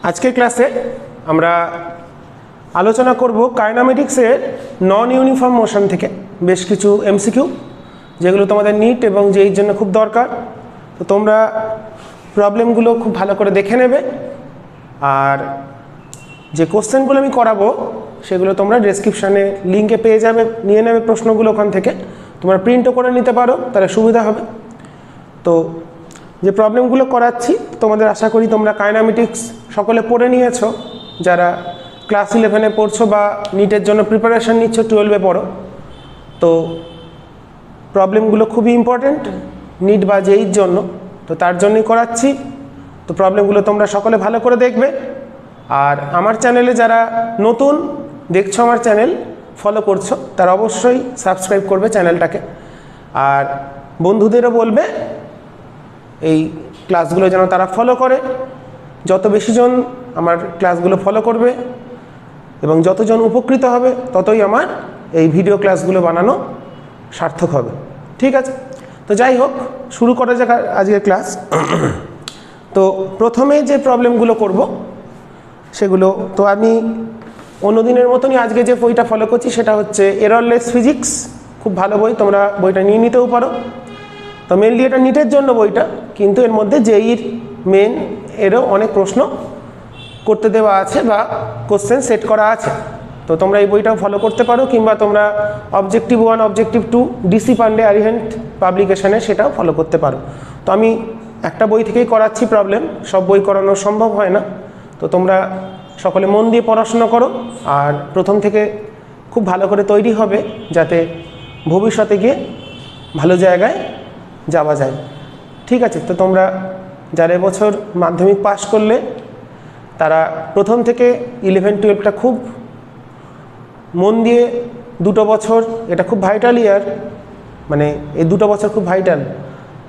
আজকের ক্লাসে আমরা আলোচনা করব কাইনেমেটিক্সের নন ইউনিফর্ম মোশন থেকে বেশ কিছু এমসিকিউ যেগুলো তোমাদের নিট এবং জেইর জন্য খুব দরকার। তো তোমরা প্রবলেমগুলো খুব ভালো করে দেখে নেবে, আর যে কোশ্চেনগুলো আমি করাবো সেগুলো তোমরা ডেসক্রিপশানে লিঙ্কে পেয়ে যাবে, নিয়ে নেবে প্রশ্নগুলো ওখান থেকে, তোমরা প্রিন্টও করে নিতে পারো, তাহলে সুবিধা হবে। তো যে প্রবলেমগুলো করাচ্ছি তোমাদের আশা করি তোমরা কাইনেমেটিক্স সকলে পড়ে নিয়েছো, যারা ক্লাস 11-এ পড়ছো বা নিটের জন্য প্রিপারেশান নিচ্ছ 12-এ পড়ো। তো প্রবলেমগুলো খুবই ইম্পর্ট্যান্ট নিট বা জেইর জন্য, তো তার জন্যই করাচ্ছি। তো প্রবলেমগুলো তোমরা সকলে ভালো করে দেখবে, আর আমার চ্যানেলে যারা নতুন দেখছো, আমার চ্যানেল ফলো করছো, তারা অবশ্যই সাবস্ক্রাইব করবে চ্যানেলটাকে, আর বন্ধুদেরও বলবে এই ক্লাসগুলো যেন তারা ফলো করে। যত বেশি জন আমার ক্লাসগুলো ফলো করবে এবং যতজন উপকৃত হবে ততই আমার এই ভিডিও ক্লাসগুলো বানানো সার্থক হবে। ঠিক আছে, তো যাই হোক, শুরু করা যাক আজকের ক্লাস। তো প্রথমে যে প্রবলেমগুলো করব সেগুলো তো আমি অন্যদিনের মতনই আজকে যে বইটা ফলো করছি সেটা হচ্ছে এররলেস ফিজিক্স। খুব ভালো বই, তোমরা বইটা নিয়ে নিতেও পারো। তো মেনলি এটা নিটের জন্য বইটা, কিন্তু এর মধ্যে জেইর মেন এরও অনেক প্রশ্ন করতে দেওয়া আছে বা কোশ্চেন সেট করা আছে। তো তোমরা এই বইটাও ফলো করতে পারো, কিংবা তোমরা অবজেক্টিভ 1, অবজেক্টিভ 2 ডিসি পান্ডে আরিহেন্ট পাবলিকেশনে সেটাও ফলো করতে পারো। তো আমি একটা বই থেকেই করাচ্ছি প্রবলেম, সব বই করানো সম্ভব হয় না। তো তোমরা সকলে মন দিয়ে পড়াশোনা করো, আর প্রথম থেকে খুব ভালো করে তৈরি হবে যাতে ভবিষ্যতে গিয়ে ভালো জায়গায় যাওয়া যায়। ঠিক আছে, তো তোমরা যারা এবছর মাধ্যমিক পাশ করলে তারা প্রথম থেকে 11-12টা খুব মন দিয়ে, 2 বছর এটা খুব ভাইটাল ইয়ার, মানে এই 2 বছর খুব ভাইটাল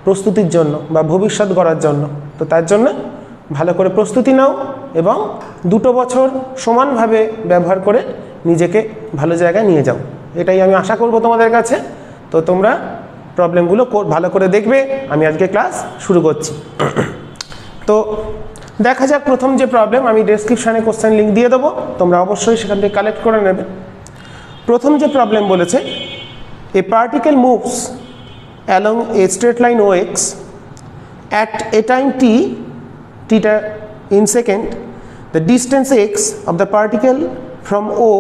প্রস্তুতির জন্য বা ভবিষ্যৎ গড়ার জন্য। তো তার জন্য ভালো করে প্রস্তুতি নাও এবং 2 বছর সমানভাবে ব্যবহার করে নিজেকে ভালো জায়গায় নিয়ে যাও, এটাই আমি আশা করব তোমাদের কাছে। তো তোমরা প্রবলেমগুলো ভালো করে দেখবে। আমি আজকে ক্লাস শুরু করছি। তো দেখা যাক প্রথম যে প্রবলেম, আমি ডেসক্রিপশানে কোশ্চেন লিঙ্ক দিয়ে দেবো, তোমরা অবশ্যই সেখান থেকে কালেক্ট করে নেবে। প্রথম যে প্রবলেম বলেছে, a particle moves along a straight line OX at a time টা in second. The distance x of the particle from O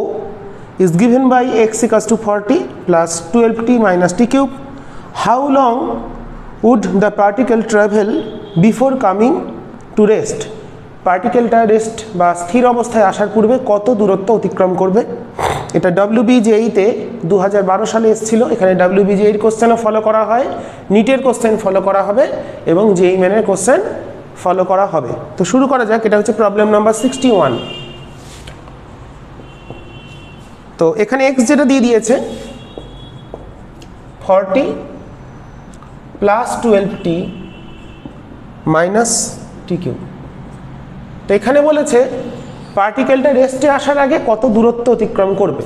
is given by x equals to 40 plus 12t minus t cube. How long would the particle travel before coming to rest? পার্টিকেলটা rest বা স্থির অবস্থায় আসার পূর্বে কত দূরত্ব অতিক্রম করবে? এটা WBJee-তে 2012 সালে এসেছিল। এখানে WBJee-র কোশ্চেনও ফলো করা হয়, নিটের কোশ্চেন ফলো করা হবে এবং জেইই মেনের কোশ্চেন ফলো করা হবে। তো শুরু করা যাক। এটা হচ্ছে প্রবলেম নাম্বার 61। তো এখানে x যেটা দিয়ে দিয়েছে 40 প্লাস 12t মাইনাস টি কিউব। তো এখানে বলেছে পার্টিকেলটা রেস্টে আসার আগে কত দূরত্ব অতিক্রম করবে।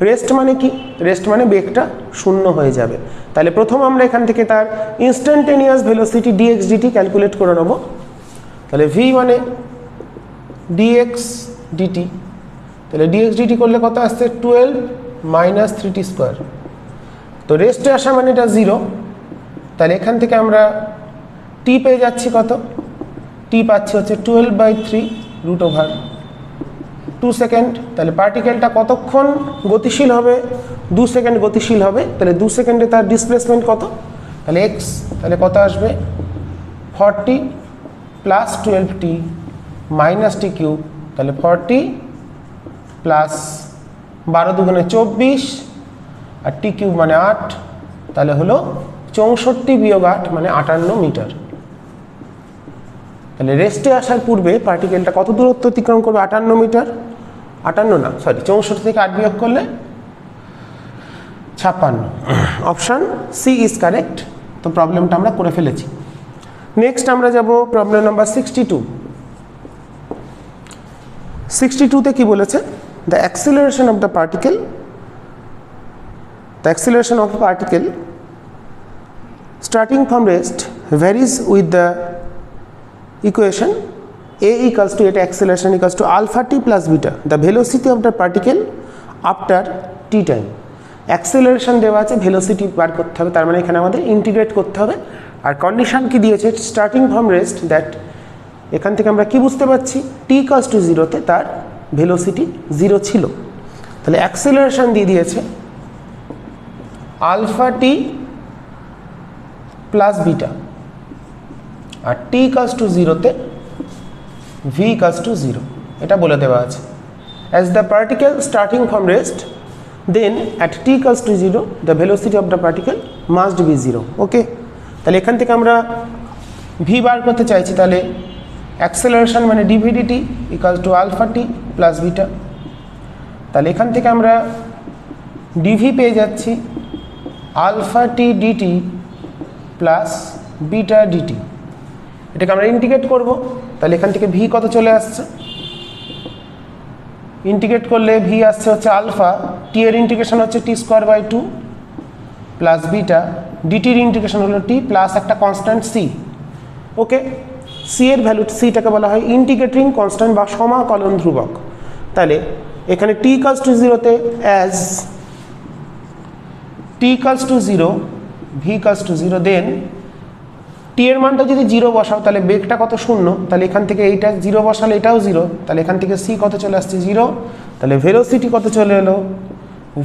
রেস্ট মানে কি? রেস্ট মানে বেগটা শূন্য হয়ে যাবে। তাহলে প্রথম আমরা এখান থেকে তার instantaneous velocity dx dt calculate করে নেব। তাহলে v মানে dx dt, তাহলে dx dt করলে কত আসছে 12 মাইনাস 3t স্কোয়ার। তো রেস্টে আসা মানে এটা 0, তাহলে এখান থেকে আমরা t পেয়ে যাচ্ছি কত, t পাচ্ছি হচ্ছে 12/3 √2 সেকেন্ড। তাহলে পার্টিকেলটা কতক্ষণ গতিশীল হবে? 2 সেকেন্ড গতিশীল হবে। তাহলে 2 সেকেন্ডে তার ডিসপ্লেসমেন্ট কত? তাহলে x, তাহলে কত আসবে 40 প্লাস 12t মাইনাস টি কিউব। তাহলে 40 প্লাস 12 দুগুণে 24 আর টি কিউব মানে 8, তাহলে হলো 64 বিয়োগ 8 মানে 58 মিটার। তাহলে রেস্টে আসার পূর্বে পার্টিকেলটা কত দূরত্ব অতিক্রম করবে? 58 মিটার। 58 না, সরি, 64 থেকে 8 বিয়োগ করলে 56। Option C is correct. তো প্রবলেমটা আমরা করে ফেলেছি। নেক্সট আমরা যাব প্রবলেম নাম্বার 62। 62তে কি বলেছে? The acceleration of the particle, the acceleration of a particle starting from rest varies with the equation a equals to এটা acceleration equals to alpha t plus beta the velocity of the particle after t time। acceleration দেওয়া আছে, velocity বার করতে হবে, তার মানে এখানে আমাদের integrate করতে হবে। আর কন্ডিশন কি দিয়েছে, স্টার্টিং ফ্রম রেস্ট দ্যাট, এখান থেকে আমরা কি বুঝতে পারছি, t equals to 0 তে তার ভেলোসিটি 0 ছিল, তাহলে অ্যাক্সেলারেশন দিয়ে দিয়েছে আলফা টি প্লাস বিটা, আর t equals to 0 তে v equals to 0 এটা বলে দেওয়া আছে। as the particle starting from rest then at t equals to 0 the velocity of the particle must be 0। ওকে, তাহলে এখান থেকে আমরা v বার করতে চাইছি, তাহলে অ্যাক্সেলারেশন মানে dv dt equals to alpha t plus beta, তাহলে এখান থেকে আমরা dv পেয়ে যাচ্ছি alpha T DT plus beta DT. এটাকে আমরা ইন্টিগ্রেট করব, তাহলে এখান থেকে ভি কত চলে আসছে, ইন্টিগ্রেট করলে ভি আসছে হচ্ছে আলফা, টি এর ইন্টিগ্রেশন হচ্ছে t square by 2 plus beta, ডিটির ইন্টিগ্রেশন হলো টি প্লাস একটা কনস্ট্যান্ট সি। ওকে, সি এর ভ্যালু, সিটাকে বলা হয় ইন্টিগ্রেটিং কনস্ট্যান্ট বা সমাকলন ধ্রুবক। তাহলে এখানে টি ইকুয়ালস টু 0 তে as T equals to 0 V equals to 0 দেন টি এর মানটা যদি 0 বসাও তাহলে বেগটা কত, 0, তাহলে এখান থেকে এইটা 0 বসালে এটাও 0, তাহলে এখান থেকে সি কত চলে আসছে 0, তাহলে ভেলোসিটি কত চলে এলো,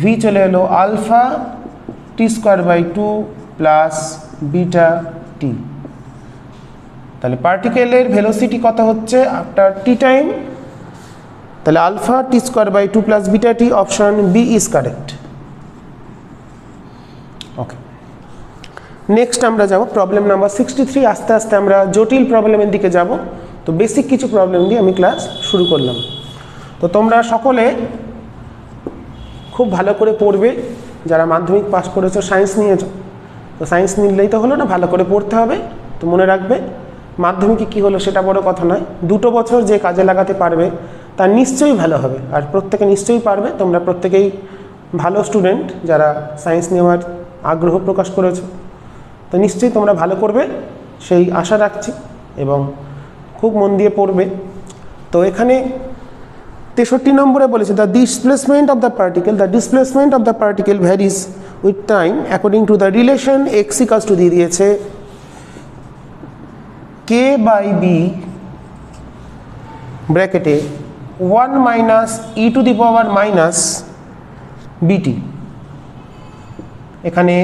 ভি চলে এলো alpha T square by 2 plus beta T. তাহলে পার্টিকেলের ভেলোসিটি কত হচ্ছে আফটার টি টাইম, তাহলে alpha T square by 2 plus beta T, option B is correct. Okay, next আমরা যাব প্রবলেম নাম্বার 63। আস্তে আস্তে আমরা জটিল প্রবলেমের দিকে যাব। তো বেসিক কিছু প্রবলেম দিয়ে আমি ক্লাস শুরু করলাম। তো তোমরা সকলে খুব ভালো করে পড়বে, যারা মাধ্যমিক পাস করেছো, সায়েন্স নিয়েছো, তো সায়েন্স নিলেই তো হলো না, ভালো করে পড়তে হবে। তো মনে রাখবে মাধ্যমিকে কী হলো সেটা বড় কথা নয়, 2 বছর যে কাজে লাগাতে পারবে তার নিশ্চয়ই ভালো হবে, আর প্রত্যেকে নিশ্চয়ই পারবে। তোমরা প্রত্যেকেই ভালো স্টুডেন্ট, যারা সায়েন্স নেওয়ার আগ্রহ প্রকাশ করেছো, তো নিশ্চয়ই তোমরা ভালো করবে সেই আশা রাখছি এবং খুব মন দিয়ে পড়বে। তো এখানে 63 নম্বরে বলেছে the displacement of the particle varies with time according to the relation x equals to দিয়ে দিয়েছে কে বাই বি ব্র্যাকেটে 1 minus e to the power minus b t. এখানে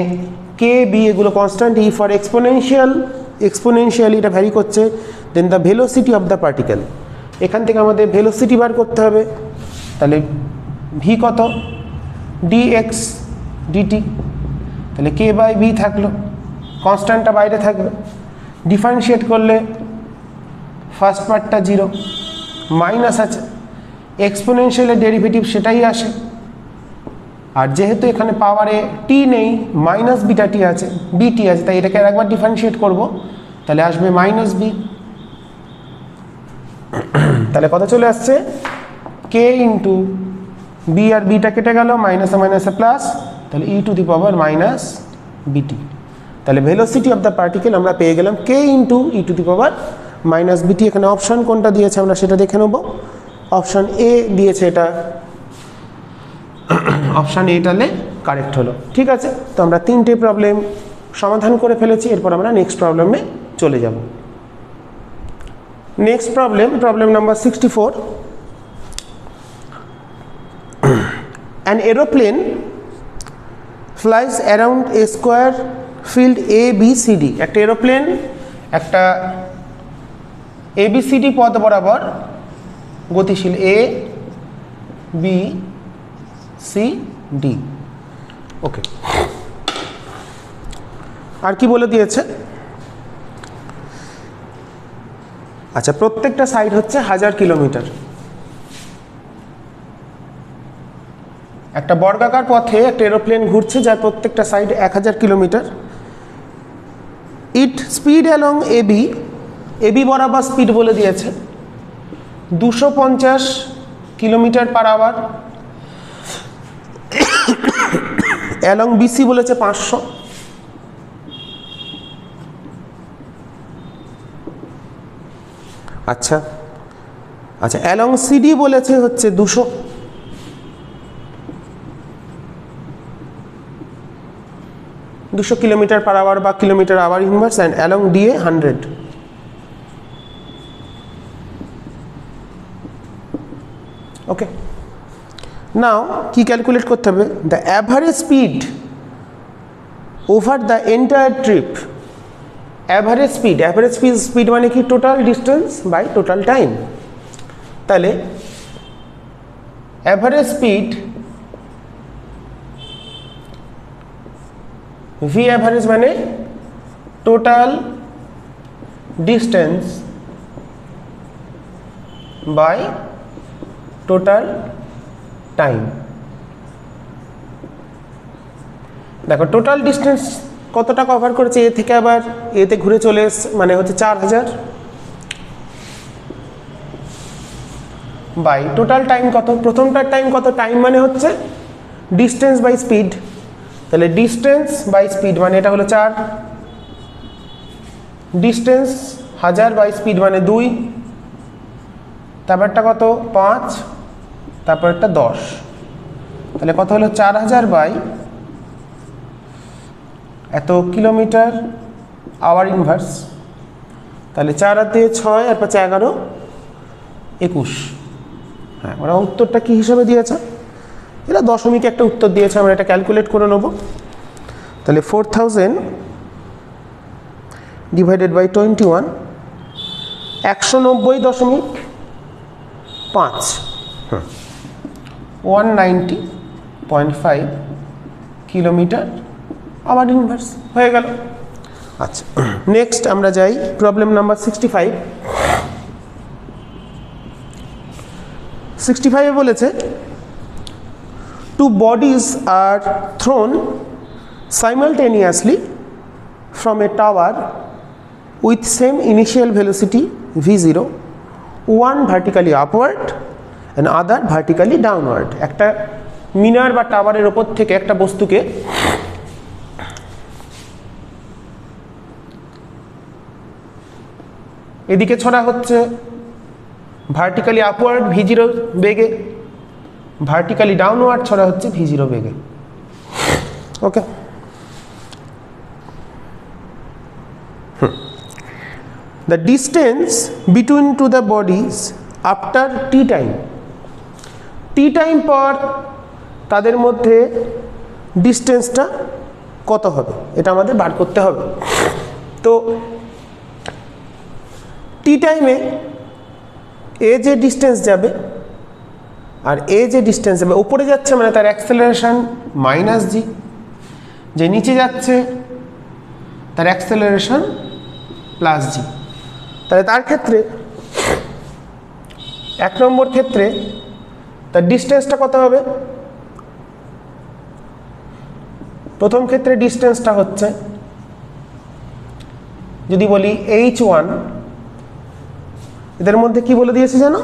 কে বি এগুলো কনস্ট্যান্ট, ই ফর এক্সপোনেনশিয়াল এটা vary করছে। Then the velocity of the particle, এখান থেকে আমাদের ভেলোসিটি বার করতে হবে, তাহলে ভি কত, ডি এক্স ডিটি, তাহলে কে বাই বি থাকলো, কনস্ট্যান্টটা বাইরে থাকবে, ডিফারেন্সিয়েট করলে ফার্স্ট পার্টটা 0, মাইনাস আছে, এক্সপোনেনশিয়ালের ডেরিভেটিভ সেটাই আসে, আর যেহেতু এখানে পাওয়ারে টি নেই, মাইনাস বিটা টি আছে, বিটি আছে, তাই এটাকে আরেকবার ডিফারেন্সিয়েট করব, তাহলে আসবে মাইনাস বি। তাহলে কত চলে আসছে, কে ইন্টু বি, আর বিটা কেটে গেল, মাইনাসে মাইনাসে প্লাস, তাহলে ই টু দি পাওয়ার মাইনাস বিটি। তাহলে ভেলোসিটি অফ দ্য পার্টিকেল আমরা পেয়ে গেলাম k into e to the power minus b t. এখানে অপশান কোনটা দিয়েছে আমরা সেটা দেখে নেব। অপশান এ দিয়েছে, এটা অপশান এটালে কারেক্ট হলো। ঠিক আছে, তো আমরা 3টে প্রবলেম সমাধান করে ফেলেছি। এরপর আমরা নেক্সট প্রবলেমে চলে যাব। Next problem number 64। An aeroplane flies around a square field A B C D। একটা এরোপ্লেন একটা ABCD পথ বরাবর গতিশীল, A B C D। ওকে, আর কি বলে দিয়েছে, আচ্ছা প্রত্যেকটা সাইড হচ্ছে 1000 কিলোমিটার। একটা বর্গাকার পথে একটা এরোপ্লেন ঘুরছে যার প্রত্যেকটা side 1000 kilometre. It speed along AB বরাবর স্পিড বলে দিয়েছে 250 kilometre per hour, along BC বলেছে 500। আচ্ছা আচ্ছা অ্যালং সিডি বলেছে হচ্ছে 200, কিলোমিটার পার আওয়ার বা kilometre hour inverse, and along DA 100। Okay, now কি ক্যালকুলেট করতে হবে? The average speed over the entire trip. Average speed মানে কি? Total distance by total time. তাহলে অ্যাভারেজ স্পিড ভি অ্যাভারেজ মানে total distance by total time. দেখো total distance কতটা cover করেছে, এ থেকে আবার এতে ঘুরে চলে এসছে, মানে হচ্ছে 4000 বাই টোটাল টাইম কত? প্রথমটার টাইম কত? টাইম মানে হচ্ছে ডিস্টেন্স বাই স্পিড, তাহলে ডিস্টেন্স বাই স্পিড মানে এটা হলো 4, ডিস্টেন্স 1000 বাই স্পিড মানে 2, তারপরটা কত? 5, তারপরটা 10, তাহলে কত হলো? 4000 বাই এত কিলোমিটার আওয়ার ইনভার্স, তাহলে 4 আর 2 6 আর 5 11 21। হ্যাঁ, ওরা উত্তরটা কি হিসাবে দিয়েছে? এরা দশমিকে একটা উত্তর দিয়েছে, আমরা এটা ক্যালকুলেট করে নেব। তাহলে 4000 divided by 21 190.5 190.5 kilometre hour inverse হয়ে গেল। আচ্ছা নেক্সট আমরা যাই প্রবলেম নাম্বার 65। 65 বলেছে two bodies are thrown simultaneously from a tower with same initial velocity v0, one vertically upward and other vertically downward। একটা মিনার বা টাওয়ারের উপর থেকে একটা বস্তুকে এদিকে ছড়া হচ্ছে ভার্টিক্যালি আপওয়ার্ড v0 বেগে, ভার্টিক্যালি ডাউনওয়ার্ড ছড়া হচ্ছে v0 বেগে। ওকে, the distance between to the bodies after t time, t time পর তাদের মধ্যে ডিস্টেন্সটা কত হবে এটা আমাদের বার করতে হবে। তো টি টাইমে এ যে ডিস্টেন্স যাবে আর এ যে ডিস্টেন্স যাবে, উপরে যাচ্ছে মানে তার অ্যাক্সেলারেশন মাইনাস জি, যে নিচে যাচ্ছে তার অ্যাক্সেলারেশন প্লাস জি। তাহলে তার ক্ষেত্রে 1 নম্বর ক্ষেত্রে তার ডিস্টেন্সটা কত হবে? প্রথম ক্ষেত্রে ডিস্টেন্সটা হচ্ছে, যদি বলি h1, এদের মধ্যে কি বলে দিয়েছে জানো?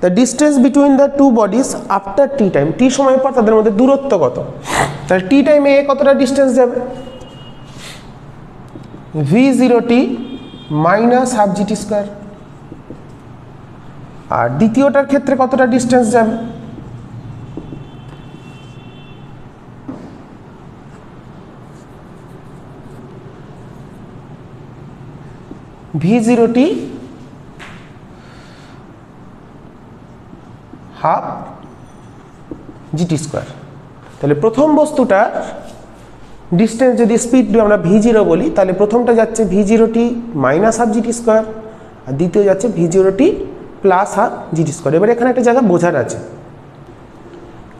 The distance between the two bodies after T time, t সময় পর তাদের মধ্যে দূরত্ব কত। তাহলে টি টাইমে এ কতটা ডিস্টেন্স যাবে? v0t minus half g t square. আর দ্বিতীয়টার ক্ষেত্রে কতটা ডিস্টেন্স যাবে? v0t half g t square. তাহলে প্রথম বস্তুটার ডিস্টেন্স যদি স্পিড আমরা v0 বলি, তাহলে প্রথমটা যাচ্ছে v0t minus half g t square, আর দ্বিতীয় যাচ্ছে v0t plus half g t square. এবার এখানে একটা জায়গা বোঝার আছে।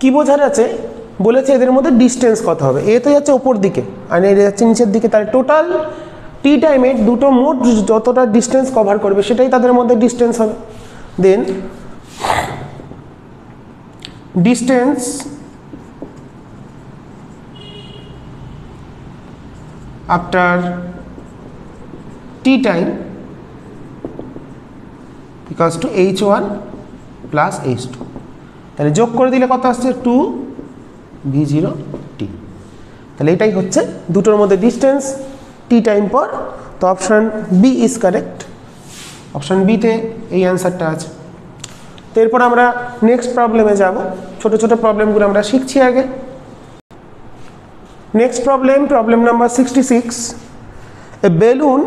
কি বোঝার আছে? বলেছে এদের মধ্যে ডিস্টেন্স কত হবে। এ তো যাচ্ছে ওপর দিকে আর এ যাচ্ছে নিচের দিকে, তাহলে টোটাল টি টাইমে দুটো মোট যতটা ডিস্টেন্স কভার করবে সেটাই তাদের মধ্যে ডিস্টেন্স হবে। Then distance after T time equals to h1 plus h2, তাহলে যোগ করে দিলে কত আসছে? 2v0t। তাহলে এটাই হচ্ছে দুটোর মধ্যে ডিস্টেন্স টি টাইম পর। তো option B is correct, option বিতে এই অ্যান্সারটা আছে। তো এরপর আমরা নেক্সট প্রবলেমে যাব। ছোট ছোট প্রবলেমগুলো আমরা শিখছি আগে। Next problem number 66। A balloon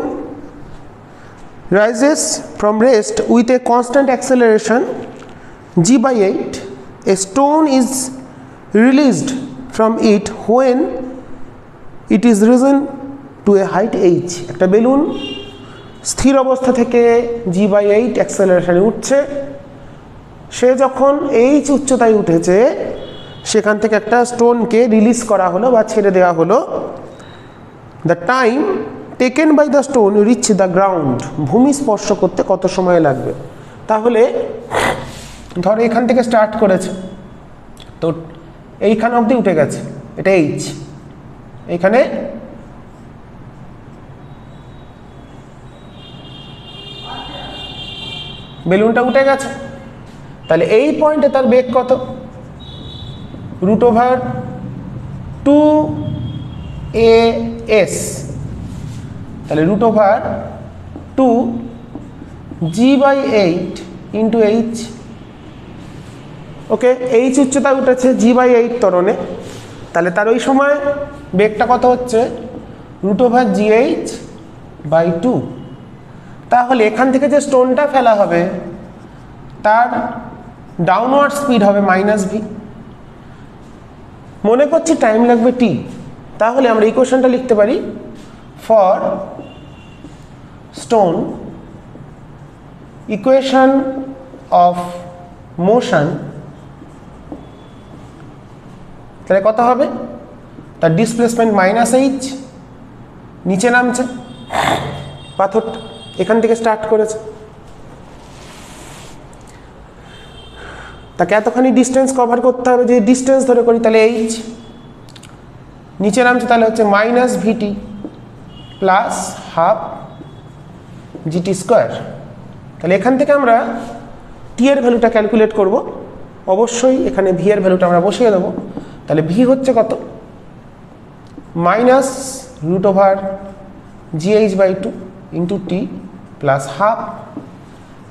rises from rest with a constant acceleration g/8. A stone is released from it when it is risen to a height h. একটা বেলুন স্থির অবস্থা থেকে g/8 অ্যাক্সেলারেশনে উঠছে। সে যখন h উচ্চতায় উঠেছে সেখান থেকে একটা স্টোনকে রিলিজ করা হলো বা ছেড়ে দেওয়া হলো। The time taken by the stone reach the ground, ভূমি স্পর্শ করতে কত সময় লাগবে। তাহলে ধরো এখান থেকে স্টার্ট করেছে, তো এইখান অবধি উঠে গেছে, এটা এইচ, এইখানে বেলুনটা উঠে গেছে। তাহলে এই পয়েন্টে তার বেগ কত? √2as। তাহলে √2 g/8 ইন্টু এইচ। ওকে, এইচ উচ্চতায় উঠেছে g/8 ত্বরণে, তাহলে তার ওই সময় বেগটা কত হচ্ছে? √gh/2। তাহলে এখান থেকে যে স্টোনটা ফেলা হবে তার ডাউনওয়ার্ড স্পিড হবে -v। মনে করছি টাইম লাগবে t, তাহলে আমরা ইকুয়েশনটা লিখতে পারি for stone equation of motion. তাহলে কত হবে? তার ডিসপ্লেসমেন্ট -h, নিচে নামছে, পাথরটা এখান থেকে স্টার্ট করেছে, তাকে এতখানি ডিস্টেন্স কভার করতে হবে। যে ডিস্টেন্স ধরে করি তাহলে h, নিচে নামছে তাহলে হচ্ছে -vt plus half gt square. তাহলে এখান থেকে আমরা t এর ভ্যালুটা ক্যালকুলেট করব। অবশ্যই এখানে v এর ভ্যালুটা আমরা বসিয়ে দেবো। তাহলে v হচ্ছে কত? -√gh/2 into t plus half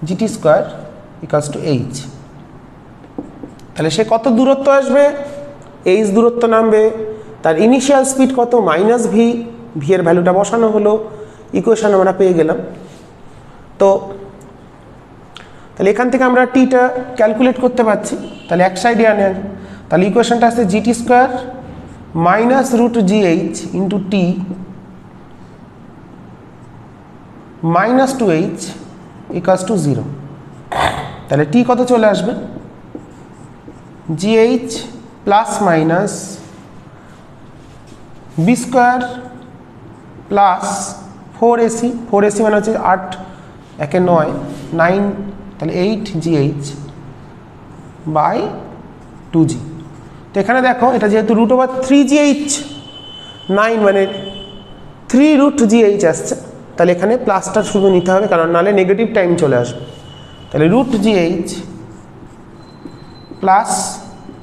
gt square equals to h। তাহলে সে কত দূরত্ব আসবে? h দূরত্ব নামবে। তার ইনিশিয়াল স্পিড কত? -v। v এর ভ্যালুটা বসানো হলো, ইকুয়েশন আমরা পেয়ে গেলাম। তো তাহলে এখান থেকে আমরা টিটা ক্যালকুলেট করতে পারছি। তাহলে এক সাইডে আনে, তাহলে ইকুয়েশনটা আসছে gt square -√gh into t -2h equals to 0। তাহলে t কত চলে আসবে? gh plus minus b square plus 4ac, 4ac মানে হচ্ছে 8 একে 9, 9, তাহলে 8gh/2g। তো এখানে দেখো এটা যেহেতু √3gh/9 মানে 3√gh আসছে, তাহলে এখানে প্লাসটা শুধু নিতে হবে, কারণ নাহলে নেগেটিভ টাইম চলে আসবে। তাহলে √gh প্লাস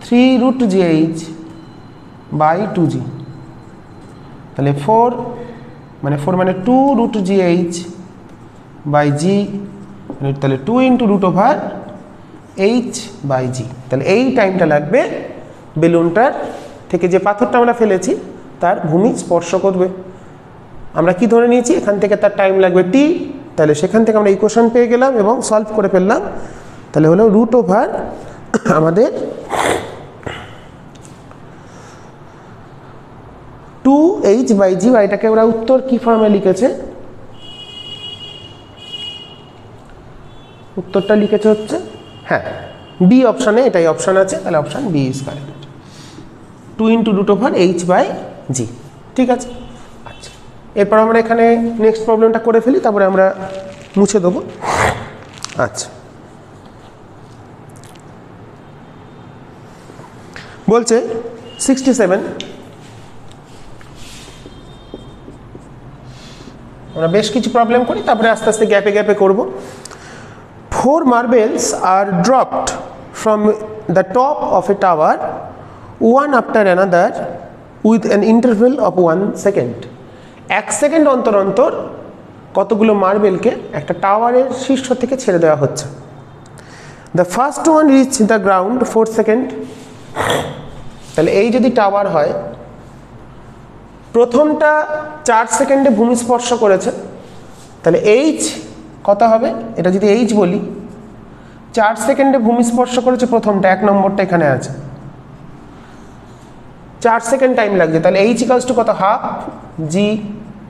3√gh/2g, তাহলে 4 মানে 2√gh/g, তাহলে 2 ইন্টু √h/g। তাহলে এই টাইমটা লাগবে বেলুনটার থেকে যে পাথরটা আমরা ফেলেছি তার ভূমি স্পর্শ করবে। আমরা কি ধরে নিয়েছি? এখান থেকে তার টাইম লাগবে t। তাহলে সেখান থেকে আমরা ইকুয়েশন পেয়ে গেলাম এবং সলভ করে ফেললাম। তাহলে হলো √, আমাদের 2h/g, বা এটাকে ওরা উত্তর কি ফর্মে লিখেছে? উত্তরটা লিখেছে হচ্ছে, হ্যাঁ, বি অপশানে, এটাই অপশান আছে, তাহলে option B is correct, 2 into √h/g। ঠিক আছে, আচ্ছা, এরপর আমরা এখানে নেক্সট প্রবলেমটা করে ফেলি, তারপরে আমরা মুছে দেবো। আচ্ছা, বলছে 67, আমরা বেশ কিছু প্রবলেম করি, তারপরে আস্তে আস্তে গ্যাপে গ্যাপে করব। 4 marbles are dropped from the top of a tower, one after another, with an interval of 1 second. 1 second অন্তর অন্তর কতগুলো মার্বেলকে একটা টাওয়ারের শীর্ষ থেকে ছেড়ে দেওয়া হচ্ছে। The first one rich the ground 4 second. তাহলে এই যদি টাওয়ার হয়, প্রথমটা 4 সেকেন্ডে ভূমিস্পর্শ করেছে, তাহলে এইচ কত হবে? এটা যদি এইচ বলি, 4 সেকেন্ডে ভূমিস্পর্শ করেছে প্রথমটা, 1 নম্বরটা এখানে আছে, 4 সেকেন্ড টাইম লাগছে, তাহলে এইচ ইকুয়ালস টু কত? হাফ জি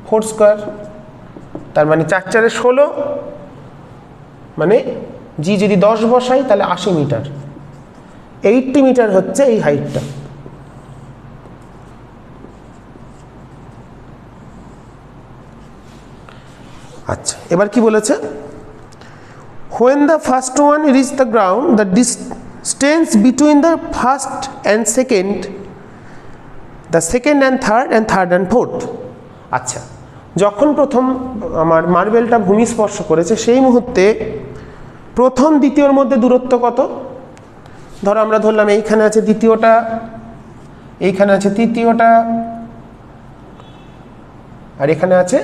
4 স্কোয়ার। তার মানে 4 4 16, মানে জি যদি 10 বসাই তাহলে 80 মিটার, 80 মিটার হচ্ছে এই হাইটটা। আচ্ছা, এবার কি বলেছে? when the first one reach the ground, the distance between the first and second, the second and third and fourth। আচ্ছা, যখন প্রথম আমার মার্বেলটা ভূমিস্পর্শ করেছে সেই মুহূর্তে প্রথম দ্বিতীয়র মধ্যে দূরত্ব কত? ধরো আমরা ধরলাম এইখানে আছে দ্বিতীয়টা, এইখানে আছে তৃতীয়টা, আর এখানে আছে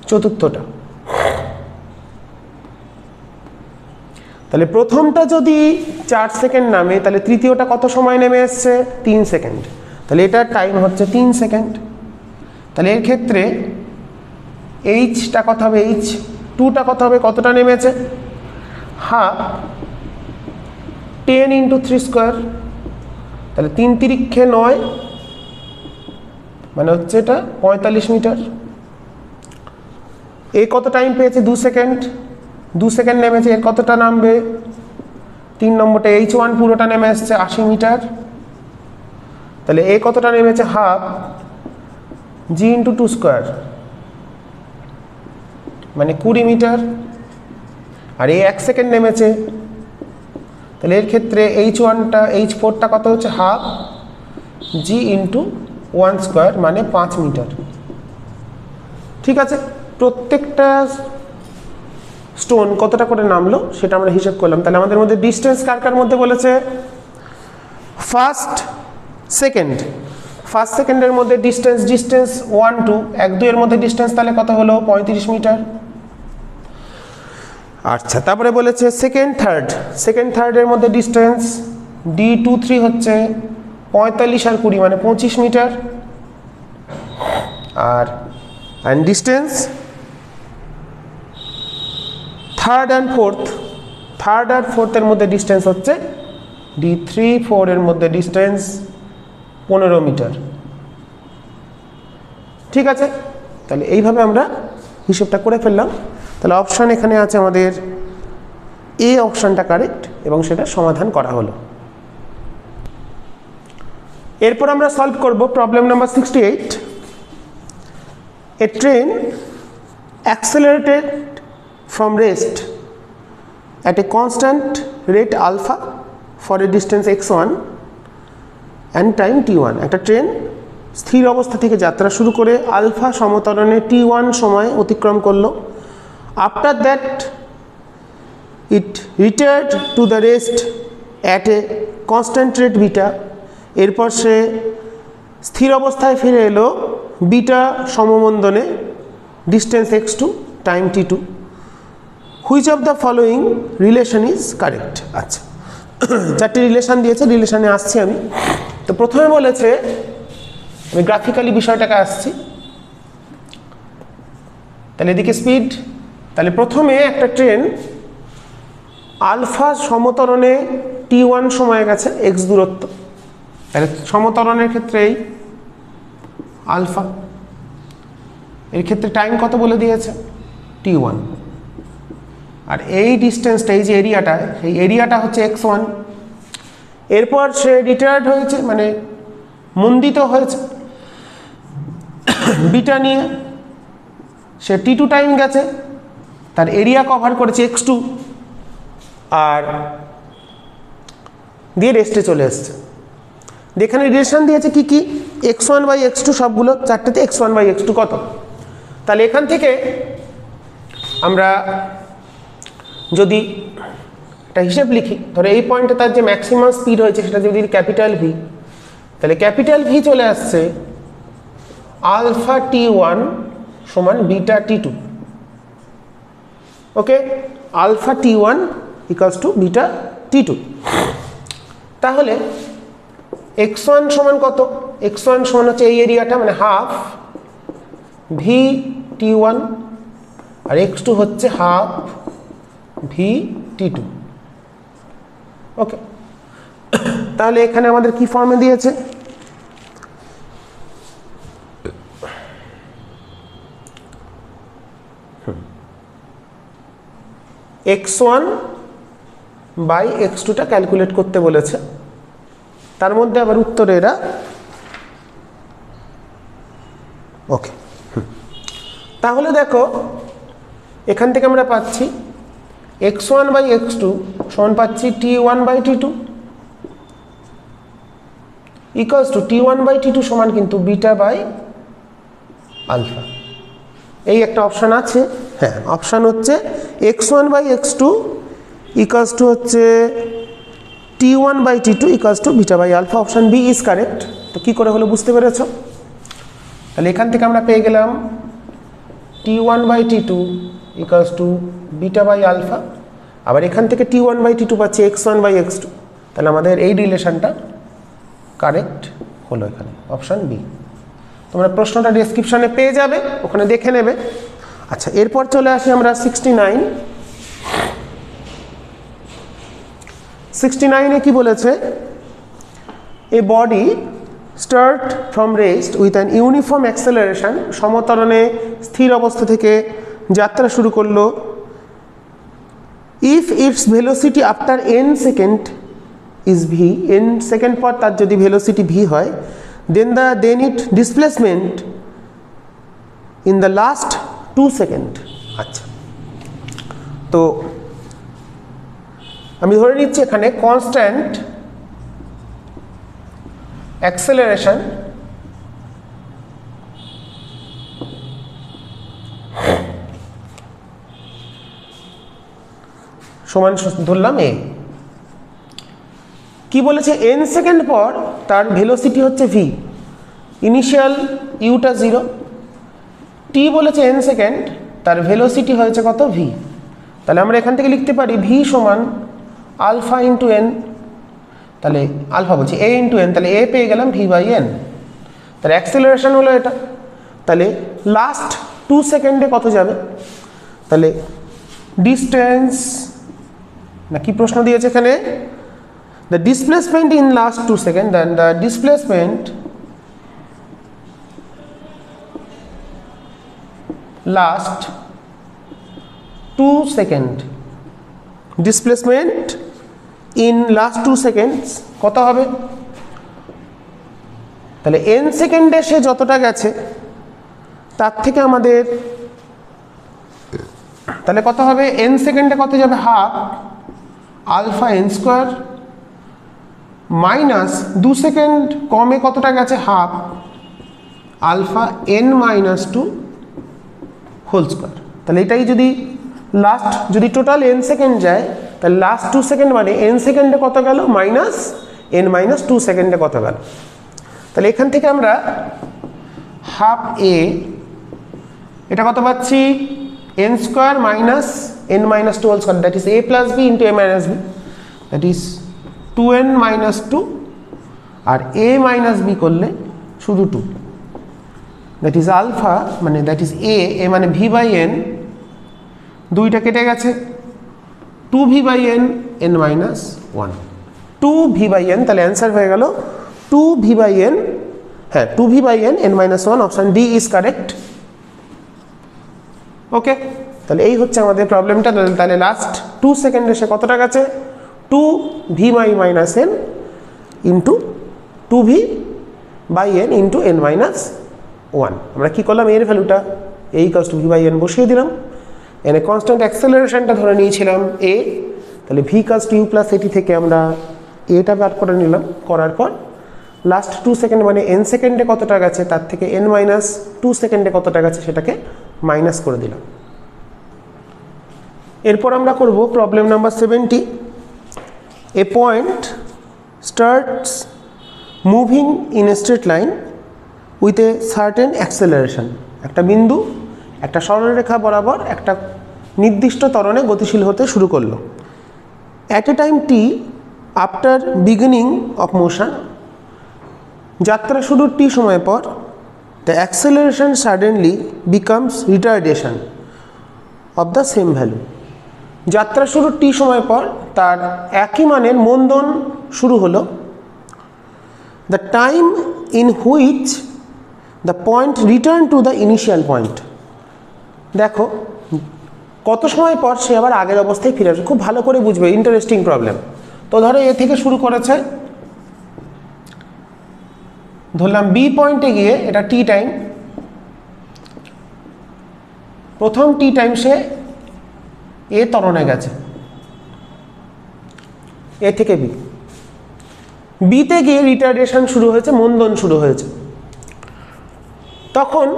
চতুর্থটা। তাহলে প্রথমটা যদি 4 সেকেন্ড নামে, তাহলে তৃতীয়টা কত সময় নেমে এসছে? 3 সেকেন্ড। তাহলে এটার টাইম হচ্ছে 3 সেকেন্ড। তাহলে এর ক্ষেত্রে এইচটা কত হবে? এইচ টুটা কত হবে? কতটা নেমেছে? Half 10 × 3 square. তাহলে 3 তিরিক্ষে 9, মানে হচ্ছে এটা 45 মিটার। এ কত টাইম পেয়েছে? 2 সেকেন্ড। 2 সেকেন্ড নেমেছে, এর কতটা নামবে? 3 নম্বরটা H1 পুরোটা নেমে আসছে 80 মিটার। তাহলে এ কতটা নেমেছে? হাফ জি × 2 স্কোয়ার, মানে 20 মিটার। আর এই 1 সেকেন্ড নেমেছে, তাহলে এর ক্ষেত্রে H1টা H4টা কত হচ্ছে? হাফ জি × 1 স্কোয়ার, মানে 5 মিটার। ঠিক আছে, প্রত্যেকটা স্টোন কতটা করে নামলো সেটা আমরা হিসাব করলাম। তাহলে আমাদের মধ্যে ডিস্টেন্স কার কার মধ্যে বলেছে? ফার্স্ট সেকেন্ডের মধ্যে ডিস্টেন্স 1 2, 1 2 এর মধ্যে ডিস্টেন্স তাহলে কত হলো? 35 মিটার। আচ্ছা, তারপরে বলেছে সেকেন্ড থার্ডের মধ্যে ডিস্টেন্স D2 3 হচ্ছে 45 আর 20, মানে 25 মিটার। আর ডিস্টেন্স থার্ড আর ফোর্থের মধ্যে ডিস্টেন্স হচ্ছে D3 4 এর মধ্যে ডিস্টেন্স 15 মিটার। ঠিক আছে, তাহলে এইভাবে আমরা হিসেবটা করে ফেললাম। তাহলে অপশান এখানে আছে আমাদের এ অপশানটা কারেক্ট, এবং সেটা সমাধান করা হলো। এরপর আমরা সলভ করব problem number 68। A train accelerated from rest at a constant rate alpha for a distance x1 and time t1। একটা ট্রেন স্থির অবস্থা থেকে যাত্রা শুরু করে আলফা সমতরণে t1 সময় অতিক্রম করলো। After that it retard to the rest at a constant rate beta. এরপর সে স্থির অবস্থায় ফিরে এলো বিটা সমমন্দনে distance x2 time t2। Which of the following relation is correct? আচ্ছা, 4টি রিলেশন দিয়েছে, রিলেশনে আসছি আমি। তো প্রথমে বলেছে, আমি গ্রাফিক্যালি বিষয়টাকে আসছি। তাহলে এদিকে স্পিড, তাহলে প্রথমে একটা ট্রেন আলফা সমতরণে t1 সময় গেছে x দূরত্ব, তাহলে সমতরণের ক্ষেত্রে এই আলফা, এর ক্ষেত্রে টাইম কত বলে দিয়েছে? t1। আর এই ডিস্টেন্সটা, এই যে এরিয়াটা, এই এরিয়াটা হচ্ছে x1। এরপর সে রিটায়ার্ড হয়েছে, মানে মন্দিত হয়েছে বিটা নিয়ে, সে t2 টাইম গেছে, তার এরিয়া কভার করেছে x2, আর দিয়ে রেস্টে চলে এসছে। এখানে রিলেশন দিয়েছে কি কি? x1/x2 সবগুলো, 4টেতে x1/x2 কত? তাহলে এখান থেকে আমরা যদি একটা হিসেব লিখি, ধরো এই পয়েন্টে তার যে ম্যাক্সিমাম স্পিড হয়েছে সেটা যদি ক্যাপিটাল ভি, তাহলে ক্যাপিটাল ভি চলে আসছে আলফা t1 সমান beta t2। Okay, alpha t1 equals to beta t2। তাহলে x1 সমান কত? x1 সমান হচ্ছে এই এরিয়াটা, মানে হাফ ভি t1, আর x2 হচ্ছে হাফ ভি t2। ওকে, তাহলে এখানে আমাদের কি ফর্মে দিয়েছে? x1 বাই x2 টা ক্যালকুলেট করতে বলেছে, তার মধ্যে আবার উত্তরে এরা ওকে। তাহলে দেখো এখান থেকে আমরা পাচ্ছি x1 বাই x2 সমান পাচ্ছি t1 by t2 equals two t1 by t2 সমান কিন্তু বিটা বাই আলফা। এই একটা অপশান আছে, হ্যাঁ অপশান হচ্ছে x1 by x2 equals to হচ্ছে t1 by t2 equals to beta by alpha. Option B is correct. তো কী করে হলো বুঝতে পেরেছ? তাহলে এখান থেকে আমরা পেয়ে গেলাম t1 by t2 equals to beta by alpha, আবার এখান থেকে t1 বাই t2 পাচ্ছি x1 বাই x2। তাহলে আমাদের এই রিলেশনটা কারেক্ট হলো এখানে, অপশান বি। তোমরা প্রশ্নটা ডেসক্রিপশানে পেয়ে যাবে, ওখানে দেখে নেবে। আচ্ছা, এরপর চলে আসি আমরা 69 কি বলেছে? A body start from rest with an uniform acceleration, সমতরণে স্থির অবস্থা থেকে যাত্রা শুরু করলো। If its velocity after n second is v, n second পর তার যদি ভেলোসিটি ভি হয়, then it displacement in the last 2 second. আচ্ছা, তো আমি ধরে নিচ্ছি এখানে কনস্ট্যান্ট অ্যাক্সেলারেশন সমান ধরলাম এ। কি বলেছে? n সেকেন্ড পর তার ভেলোসিটি হচ্ছে ভি, ইনিশিয়াল ইউটা 0, টি বলেছে n সেকেন্ড, তার ভেলোসিটি হয়েছে কত? ভি। তাহলে আমরা এখান থেকে লিখতে পারি ভি সমান আলফা ইন্টু এন, তাহলে আলফা বলছি এ ইন্টু এন, তাহলে এ পেয়ে গেলাম ভি বাই এন। তাহলে অ্যাক্সেলারেশন হলো এটা। তাহলে লাস্ট 2 সেকেন্ডে কত যাবে? তাহলে ডিস্টেন্স, না কি প্রশ্ন দিয়েছে এখানে? The displacement in last 2 second, then the displacement last 2 second, displacement in last 2 seconds কত হবে? তাহলে n সেকেন্ডে সে যতটা গেছে তার থেকে আমাদের, তাহলে কত হবে? n সেকেন্ডে কত যাবে? Half alpha n square minus 2 second কমে কতটা গেছে? Half alpha n minus 2 whole square. তাহলে এটাই যদি লাস্ট, যদি টোটাল n সেকেন্ড যায়, তাহলে লাস্ট 2 সেকেন্ড মানে n সেকেন্ডে কত গেল? মাইনাস n মাইনাস 2 সেকেন্ডে কত গেল? তাহলে এখান থেকে আমরা হাফ এ, এটা কত পাচ্ছি? n square minus n minus 2 whole square, that is a plus b into a minus b, that is 2n minus 2, আর a মাইনাস বি করলে শুধু 2, দ্যাট ইজ আলফা, মানে দ্যাট ইজ a মানে ভি বাই এন, দুইটা কেটে গেছে, 2v by n n minus 1, 2v by n. তাহলে answer হয়ে গেল 2v বাই এন, হ্যাঁ 2v by n n minus 1। Option D is correct. Okay, তাহলে এই হচ্ছে আমাদের প্রবলেমটা। তাহলে লাস্ট 2 সেকেন্ডে সে কতটা গেছে? 2v by minus n into 2v by n into n minus 1। আমরা কী করলাম? এর ভ্যালুটা a equals to v by n বসিয়ে দিলাম, এনে কনস্ট্যান্ট অ্যাক্সেলারেশনটা ধরে নিয়েছিলাম a, তাহলে v equals to u plus a t থেকে আমরা এটা বার করে নিলাম। করার পর লাস্ট 2 সেকেন্ড মানে n সেকেন্ডে কতটা গেছে তার থেকে n মাইনাস 2 সেকেন্ডে কতটা গেছে সেটাকে মাইনাস করে দিলাম। এরপর আমরা করব problem number 70। A point starts moving in a straight line with a certain acceleration. একটা বিন্দু একটা সরলরেখা বরাবর একটা নির্দিষ্ট ত্বরণে গতিশীল হতে শুরু করলো। at a time t after beginning of motion, যাত্রা শুরুর t সময় পর, the acceleration suddenly becomes retardation of the same value. যাত্রা শুরুর t সময় পর তার একই মানের মন্দন শুরু হলো, the time in which the point return to the initial point. দেখো কত সময় পর সে আবার আগের অবস্থায় ফিরে আসবে, খুব ভালো করে বুঝবে, ইন্টারেস্টিং প্রবলেম। তো ধরো এ থেকে শুরু করেছে, ধরলাম বি পয়েন্টে গিয়ে, এটা টি টাইম, প্রথম টি টাইম সে এ ত্বরণে গেছে, এ থেকে বি, বিতে গিয়ে রিটার্ডেশন শুরু হয়েছে, মন্দন শুরু হয়েছে। তখন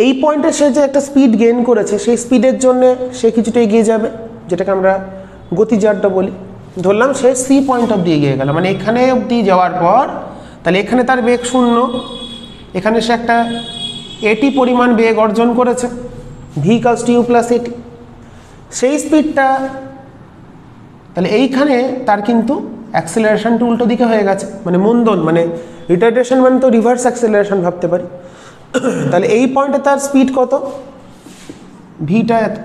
এই পয়েন্টে সে যে একটা স্পিড গেইন করেছে, সেই স্পিডের জন্য সে কিছুটা এগিয়ে যাবে, যেটাকে আমরা গতিজাড্য বলি। ধরলাম সে সি পয়েন্ট অবধি এগিয়ে গেল, মানে এখানে অবধি যাওয়ার পর তাহলে এখানে তার বেগ 0, এখানে সে একটা এটি পরিমাণ বেগ অর্জন করেছে, v equals to u plus a t, সেই স্পিডটা, তাহলে এইখানে তার কিন্তু অ্যাক্সেলারেশনটা উল্টো দিকে হয়ে গেছে, মানে মন্দন, মানে রিটার্ডেশন মানে তো রিভার্স অ্যাক্সেলারেশন ভাবতে পারি। তাহলে এই পয়েন্টে তার স্পিড কত, ভিটা এত,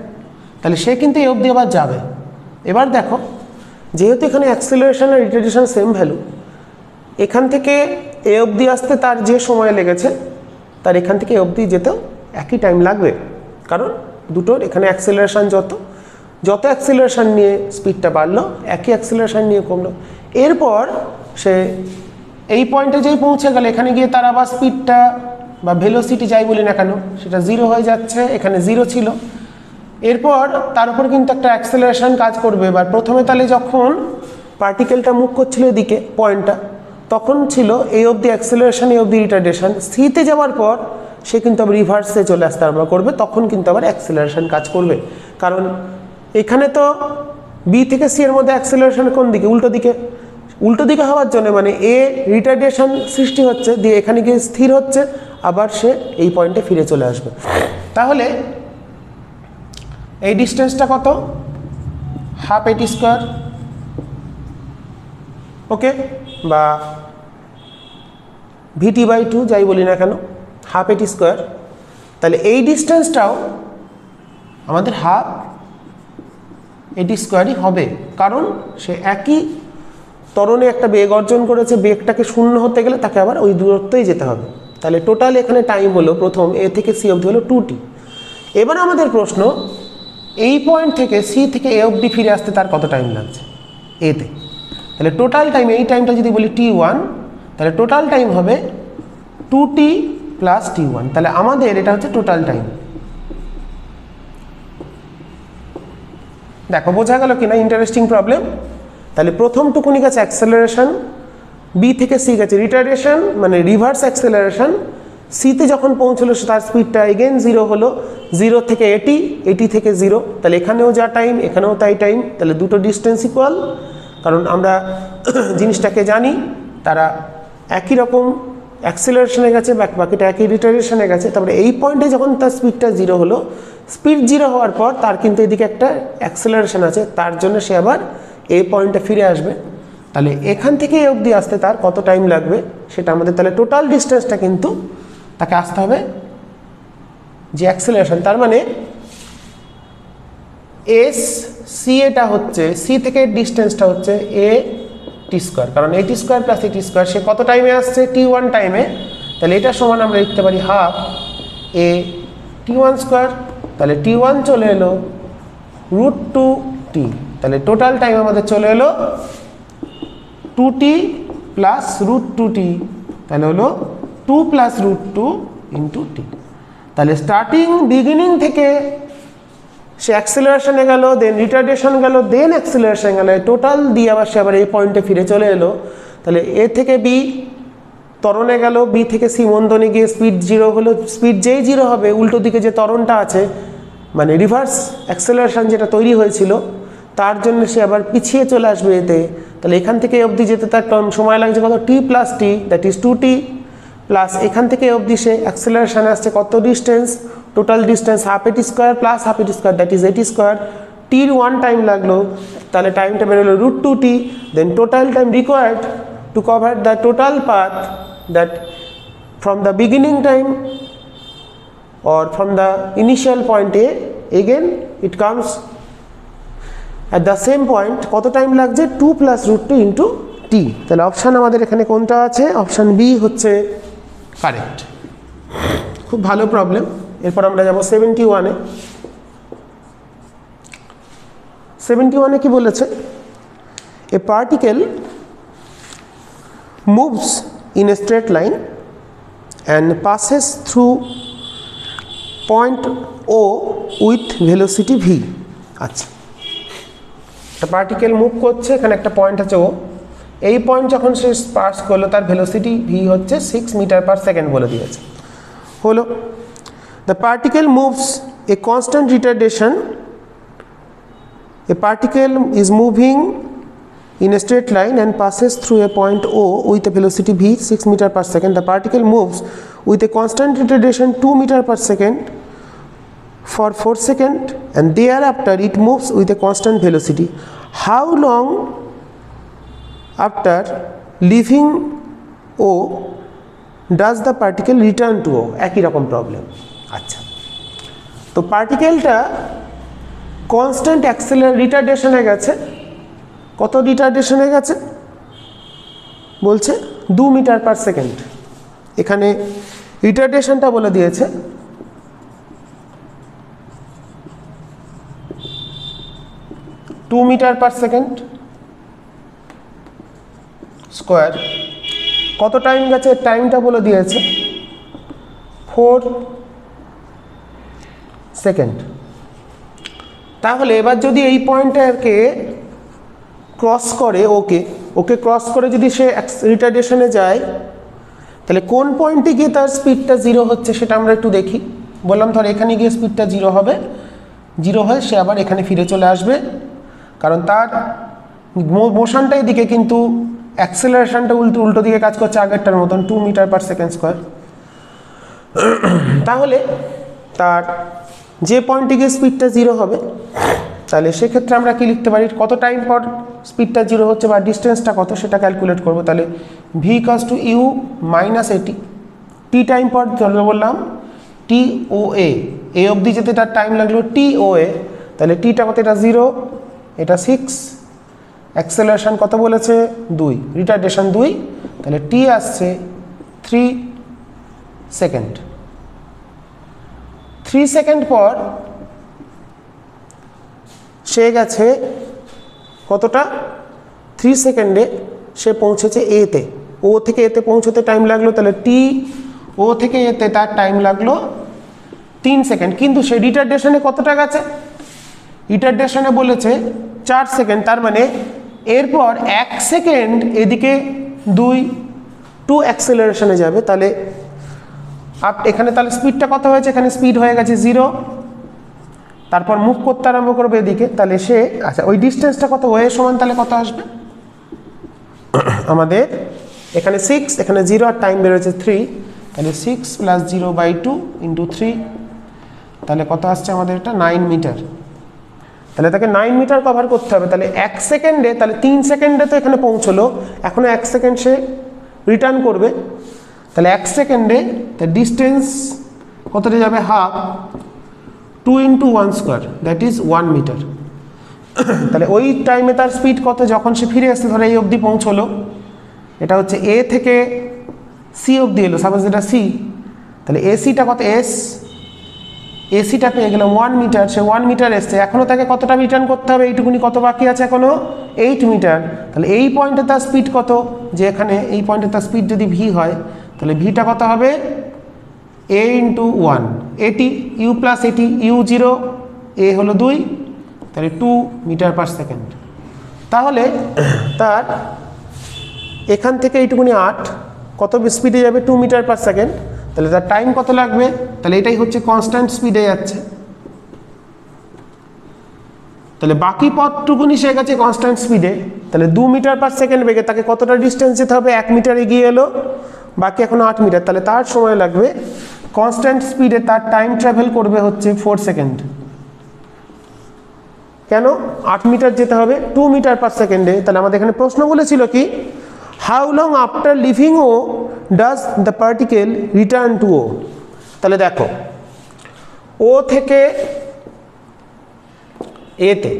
তাহলে সে কিন্তু এই অবধি আবার যাবে। এবার দেখো যেহেতু এখানে অ্যাক্সেলারেশন আর রিটার্ডেশন সেম ভ্যালু, এখান থেকে এ অবধি আসতে তার যে সময় লেগেছে তার এখান থেকে এ অবধি যেতেও একই টাইম লাগবে, কারণ দুটোর এখানে অ্যাক্সেলারেশন যত অ্যাক্সেলারেশন নিয়ে স্পিডটা বাড়লো, একই অ্যাক্সেলারেশন নিয়ে কমলো। এরপর সে এই পয়েন্টে যেই পৌঁছে গেল, এখানে গিয়ে তার আবার স্পিডটা বা ভেলোসিটি যাই বলি না কেন সেটা 0 হয়ে যাচ্ছে, এখানে 0 ছিল। এরপর তার উপর কিন্তু একটা অ্যাক্সেলারেশন কাজ করবে। এবার প্রথমে তাহলে যখন পার্টিকেলটা মুভ করছিল এদিকে পয়েন্টটা, তখন ছিল এই অবধি অ্যাক্সেলারেশন, এই অবধি রিটার্ডেশন। সিতে যাওয়ার পর সে কিন্তু আবার রিভার্সে চলে আসতে আরম্ভ করবে, তখন কিন্তু আবার অ্যাক্সেলারেশন কাজ করবে, কারণ এখানে তো বি থেকে সি এর মধ্যে অ্যাক্সেলারেশন কোন দিকে, উল্টো দিকে। উল্টো দিকে হওয়ার জন্য মানে এ রিটার্ডেশন সৃষ্টি হচ্ছে, দিয়ে এখানে গিয়ে স্থির হচ্ছে, আবার সে এই পয়েন্টে ফিরে চলে আসবে। তাহলে এই ডিস্টেন্সটা কত, হাফ এটি স্কোয়ার, ওকে, বা ভিটি বাই 2 যাই বলি না কেন, হাফ এটি স্কোয়ার। তাহলে এই ডিস্টেন্সটাও আমাদের হাফ এটি স্কোয়ারই হবে, কারণ সে একই ত্বরণে একটা বেগ অর্জন করেছে, বেগটাকে 0 হতে গেলে তাকে আবার ওই দূরত্বই যেতে হবে। তাহলে টোটাল এখানে টাইম হলো প্রথম এ থেকে সি অবধি হলো 2t। এবার আমাদের প্রশ্ন, এই পয়েন্ট থেকে সি থেকে এ অবধি ফিরে আসতে তার কত টাইম লাগছে এতে। তাহলে টোটাল টাইম, এই টাইমটা যদি বলি t1, তাহলে টোটাল টাইম হবে 2t প্লাস t1। তাহলে আমাদের এটা হচ্ছে টোটাল টাইম। দেখো বোঝা গেল কিনা, ইন্টারেস্টিং প্রবলেম। তাহলে প্রথম টুকুনি গেছে অ্যাক্সেলারেশন, বি থেকে সি গেছে রিটার্ডেশন মানে রিভার্স অ্যাক্সেলারেশন, সিতে যখন পৌঁছলো তার স্পিডটা এগেন 0 হলো, 0 থেকে এটি থেকে 0, তাহলে এখানেও যা টাইম এখানেও তাই টাইম, তাহলে দুটো ডিস্টেন্স ইকুয়াল, কারণ আমরা জিনিসটাকে জানি তারা একই রকম অ্যাক্সেলারেশনে গেছে, বাকিটা একই রিটার্ডেশনে গেছে। তারপরে এই পয়েন্টে যখন তার স্পিডটা 0 হলো, স্পিড 0 হওয়ার পর তার কিন্তু এদিকে একটা অ্যাক্সেলারেশন আছে, তার জন্য সে আবার এই পয়েন্টে ফিরে আসবে। তাহলে এখান থেকে এই অবধি আসতে তার কত টাইম লাগবে সেটা আমাদের, তাহলে টোটাল ডিস্টেন্সটা কিন্তু তাকে আসতে হবে যে অ্যাক্সেলারেশন, তার মানে এস সি, এটা হচ্ছে সি থেকে ডিস্টেন্সটা হচ্ছে এ টি স্কোয়ার, কারণ এটি স্কোয়ার প্লাস এটি স্কোয়ার, সে কত টাইমে আসছে t1 টাইমে। তাহলে এটা সমান আমরা লিখতে পারি হাফ এ t1 স্কোয়ার, তাহলে t1 চলে এলো √2t, তাহলে টোটাল টাইম আমাদের চলে এলো 2t প্লাস √2t, তাহলে হলো 2 প্লাস √2 ইন্টু t। তাহলে বিগিনিং থেকে সে অ্যাক্সেলারেশনে গেল, দেন রিটার্ডেশন গেল, দেন অ্যাক্সেলারেশন গেল, টোটাল দিয়ে আবার সে আবার এই পয়েন্টে ফিরে চলে এলো। তাহলে এ থেকে বি ত্বরণে গেল, বি থেকে সি মন্দনে গিয়ে স্পিড 0 হলো, স্পিড যেই 0 হবে উল্টো দিকে যে ত্বরণটা আছে মানে রিভার্স অ্যাক্সেলারেশন যেটা তৈরি হয়েছিল, তার জন্য সে আবার পিছিয়ে চলে আসবে এতে। তাহলে এখান থেকে অবধি যেতে তার সময় লাগছে কত, t plus t, that is 2t, plus এখান থেকে অবধি সে অ্যাক্সেলারেশনে আসছে কত distance, total distance half a t square plus half a t square, that is a t square, টির 1 টাইম লাগলো, তাহলে টাইমটা বেরোলো √2t, then total time required to cover the total path that from the beginning time or from the initial point A again it comes at the same point, কত time লাগছে 2 + √2 into t। তাহলে option আমাদের এখানে কোনটা আছে? Option B হচ্ছে correct. খুব ভালো প্রবলেম। এরপর আমরা যাব 71-এ। 71-এ কি বলেছে? A particle moves in a straight line and passes through point O with velocity v। আচ্ছা, একটা পার্টিকেল মুভ করছে, এখানে একটা পয়েন্ট আছে ও, এই পয়েন্ট যখন সে পাস করলো তার ভেলোসিটি v হচ্ছে 6 মিটার/সেকেন্ড বলে দিয়েছে। হলো, the particle moves a constant retardation, A particle is moving in a straight line and passes through a point O with a velocity v 6 meter/second. The particle moves with a constant retardation 2 meter/second for 4 seconds and thereafter it moves with a constant velocity. How long after leaving O does the particle return to O? একই রকম problem. আচ্ছা, তো পার্টিকেলটা constant রিটার্ডেশনে গেছে। কত রিটার্ডেশনে গেছে বলছে? 2 metre per second. এখানে রিটার্ডেশনটা বলে দিয়েছে 2 মিটার/সেকেন্ড স্কোয়ার। কত টাইম গেছে? টাইমটা বলে দিয়েছে 4 সেকেন্ড। তাহলে এবার যদি এই পয়েন্টটাকে ক্রস করে, ওকে ক্রস করে যদি সে রিটার্ডেশনে যায়, তাহলে কোন পয়েন্টে গিয়ে তার স্পিডটা 0 হচ্ছে সেটা আমরা একটু দেখি। বললাম ধর এখানে গিয়ে স্পিডটা 0 হবে, 0 হয়ে সে আবার এখানে ফিরে চলে আসবে, কারণ তার মোশনটা এদিকে কিন্তু অ্যাক্সেলারেশনটা উল্টো দিকে কাজ করছে আগেরটার মতন, 2 মিটার/সেকেন্ড স্কোয়ার। তাহলে তার যে পয়েন্টে গিয়ে স্পিডটা 0 হবে, তাহলে সেক্ষেত্রে আমরা কি লিখতে পারি? কত টাইম পর স্পিডটা 0 হচ্ছে বা ডিস্টেন্সটা কত সেটা ক্যালকুলেট করবো। তাহলে v = u - at, T time পর বললাম TOA, এ অবধি যেতে তার টাইম লাগলো TOA, তাহলে টিটা কত? এটা 0, এটা 6, অ্যাক্সেলারেশন কত বলেছে? 2, রিটার্ডেশন 2, তাহলে টি আসছে 3 সেকেন্ড। 3 সেকেন্ড পর সে গেছে কতটা? 3 সেকেন্ডে সে পৌঁছেছে এতে। ও থেকে এতে পৌঁছতে টাইম লাগলো, তাহলে টি ও থেকে এতে তার টাইম লাগলো 3 সেকেন্ড। কিন্তু সে রিটার্ডেশনে কতটা গেছে? রিটার্ডেশনে বলেছে 4 সেকেন্ড। তার মানে এরপর 1 সেকেন্ড এদিকে 2 অ্যাক্সেলারেশনে যাবে। তাহলে এখানে তাহলে স্পিডটা কত হয়েছে? এখানে স্পিড হয়ে গেছে 0, তারপর মুভ করতে আরম্ভ করবে এদিকে। তাহলে সে, আচ্ছা, ওই ডিস্টেন্সটা কত? ওয়ে সমান তাহলে কত আসবে আমাদের? এখানে 6, এখানে 0 আর টাইম বেরোচ্ছে 3, তাহলে 6 + 0/2 × 3, তাহলে কত আসছে আমাদের? এটা 9 মিটার। তাহলে তাকে 9 মিটার কভার করতে হবে। তাহলে 1 সেকেন্ডে, তাহলে 3 সেকেন্ডে তো এখানে পৌঁছলো, এখনো 1 সেকেন্ড সে রিটার্ন করবে। তাহলে 1 সেকেন্ডে তার ডিস্টেন্স কতটা যাবে? Half, 2 × 1 square, that is 1 metre. তাহলে ওই টাইমে তার স্পিড কত? যখন সে ফিরে আসছে, ধরো এই অবধি পৌঁছলো, এটা হচ্ছে এ থেকে সি অবধি এলো, সাপোজ এটা সি, তাহলে এসিটা কত? এসিটা পেয়ে গেলাম 1 মিটার। সে 1 মিটার এসছে, এখনও তাকে কতটা রিটার্ন করতে হবে? এইটুকুনি কত বাকি আছে এখনো? 8 মিটার। তাহলে এই পয়েন্টে তার স্পিড কত? যে এখানে এই পয়েন্টে তার স্পিড যদি ভি হয়, তাহলে ভিটা কত হবে? a × 1, 80 u + 80, u 0, a হলো 2, তাহলে 2 মিটার/সেকেন্ড। তাহলে তার এখান থেকে এইটুকুনি 8, কত স্পিডে যাবে? 2 মিটার/সেকেন্ড। তাহলে তার টাইম কত লাগবে? তাহলে এটাই হচ্ছে কনস্ট্যান্ট স্পিডে যাচ্ছে। তাহলে বাকি পথটুকুনি সে গেছে কনস্ট্যান্ট স্পিডে, তাহলে 2 মিটার/সেকেন্ড বেগে তাকে কতটা ডিস্টেন্স যেতে হবে? 1 মিটার এগিয়ে এলো, বাকি এখন 8 মিটার। তাহলে তার সময় লাগবে কনস্ট্যান্ট স্পিডে, তার টাইম ট্রাভেল করবে হচ্ছে 4 সেকেন্ড। কেন 8 মিটার যেতে হবে 2 মিটার পার সেকেন্ডে। তাহলে আমাদের এখানে প্রশ্ন বলেছিল কি how long after leaving O does the particle return to O. তাহলে দেখো ও থেকে এতে,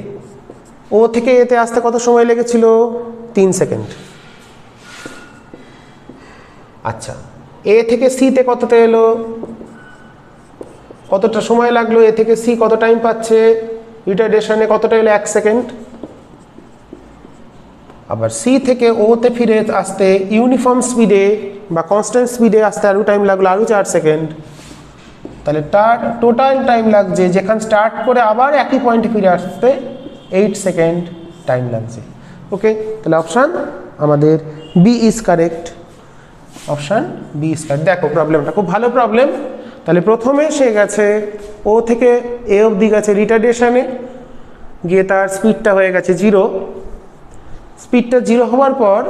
ও থেকে এতে আসতে কত সময় লেগেছিল 3 সেকেন্ড। আচ্ছা এ থেকে সিতে কততে এলো, কতটা সময় লাগলো, এ থেকে সি কত টাইম পাচ্ছে রিটার্ডেশনে, কতটা এলো 1 সেকেন্ড। আবার সি থেকে ওতে ফিরে আসতে ইউনিফর্ম স্পিডে বা কনস্ট্যান্ট স্পিডে আসতে আরও টাইম লাগলো আরও 4 সেকেন্ড। তাহলে তার টোটাল টাইম লাগছে যেখানে স্টার্ট করে আবার একই পয়েন্টে ফিরে আসতে 8 সেকেন্ড টাইম লাগছে। ওকে, তাহলে অপশান আমাদের B is correct, option B is correct. দেখো প্রবলেমটা খুব ভালো প্রবলেম। তাহলে প্রথমে সে গেছে ও থেকে এ অবধি গেছে রিটার্ডেশনে, গিয়ে তার স্পিডটা হয়ে গেছে 0। স্পিডটা 0 হওয়ার পর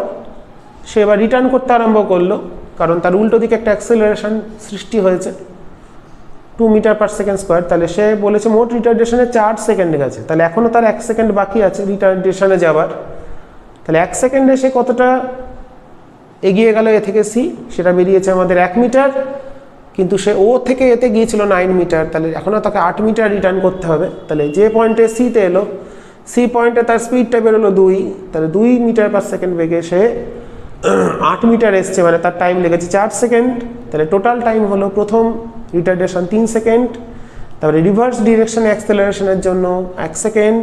সে এবার রিটার্ন করতে আরম্ভ করলো, কারণ তার উল্টো দিকে একটা অ্যাক্সেলারেশন সৃষ্টি হয়েছে 2 মিটার পার সেকেন্ড স্কোয়ার। তাহলে সে বলেছে মোট রিটার্ডেশনে 4 সেকেন্ড গেছে, তাহলে এখনও তার 1 সেকেন্ড বাকি আছে রিটার্ডেশনে যাওয়ার। তাহলে 1 সেকেন্ডে সে কতটা এগিয়ে গেল এ থেকে সি, সেটা বেরিয়েছে আমাদের 1 মিটার, কিন্তু সে ও থেকে এতে গিয়েছিল 9 মিটার। তাহলে এখনও তাকে 8 মিটার রিটার্ন করতে হবে। তাহলে যে পয়েন্টে সিতে এলো সি পয়েন্টে তার স্পিডটা বেরোলো 2, তাহলে 2 মিটার পার সেকেন্ড বেগে সে 8 মিটার এসছে, মানে তার টাইম লেগেছে 4 সেকেন্ড। তাহলে টোটাল টাইম হলো প্রথম রিটার্ডেশন 3 সেকেন্ড, তারপরে রিভার্স ডিরেকশনে অ্যাক্সেলারেশনের জন্য 1 সেকেন্ড,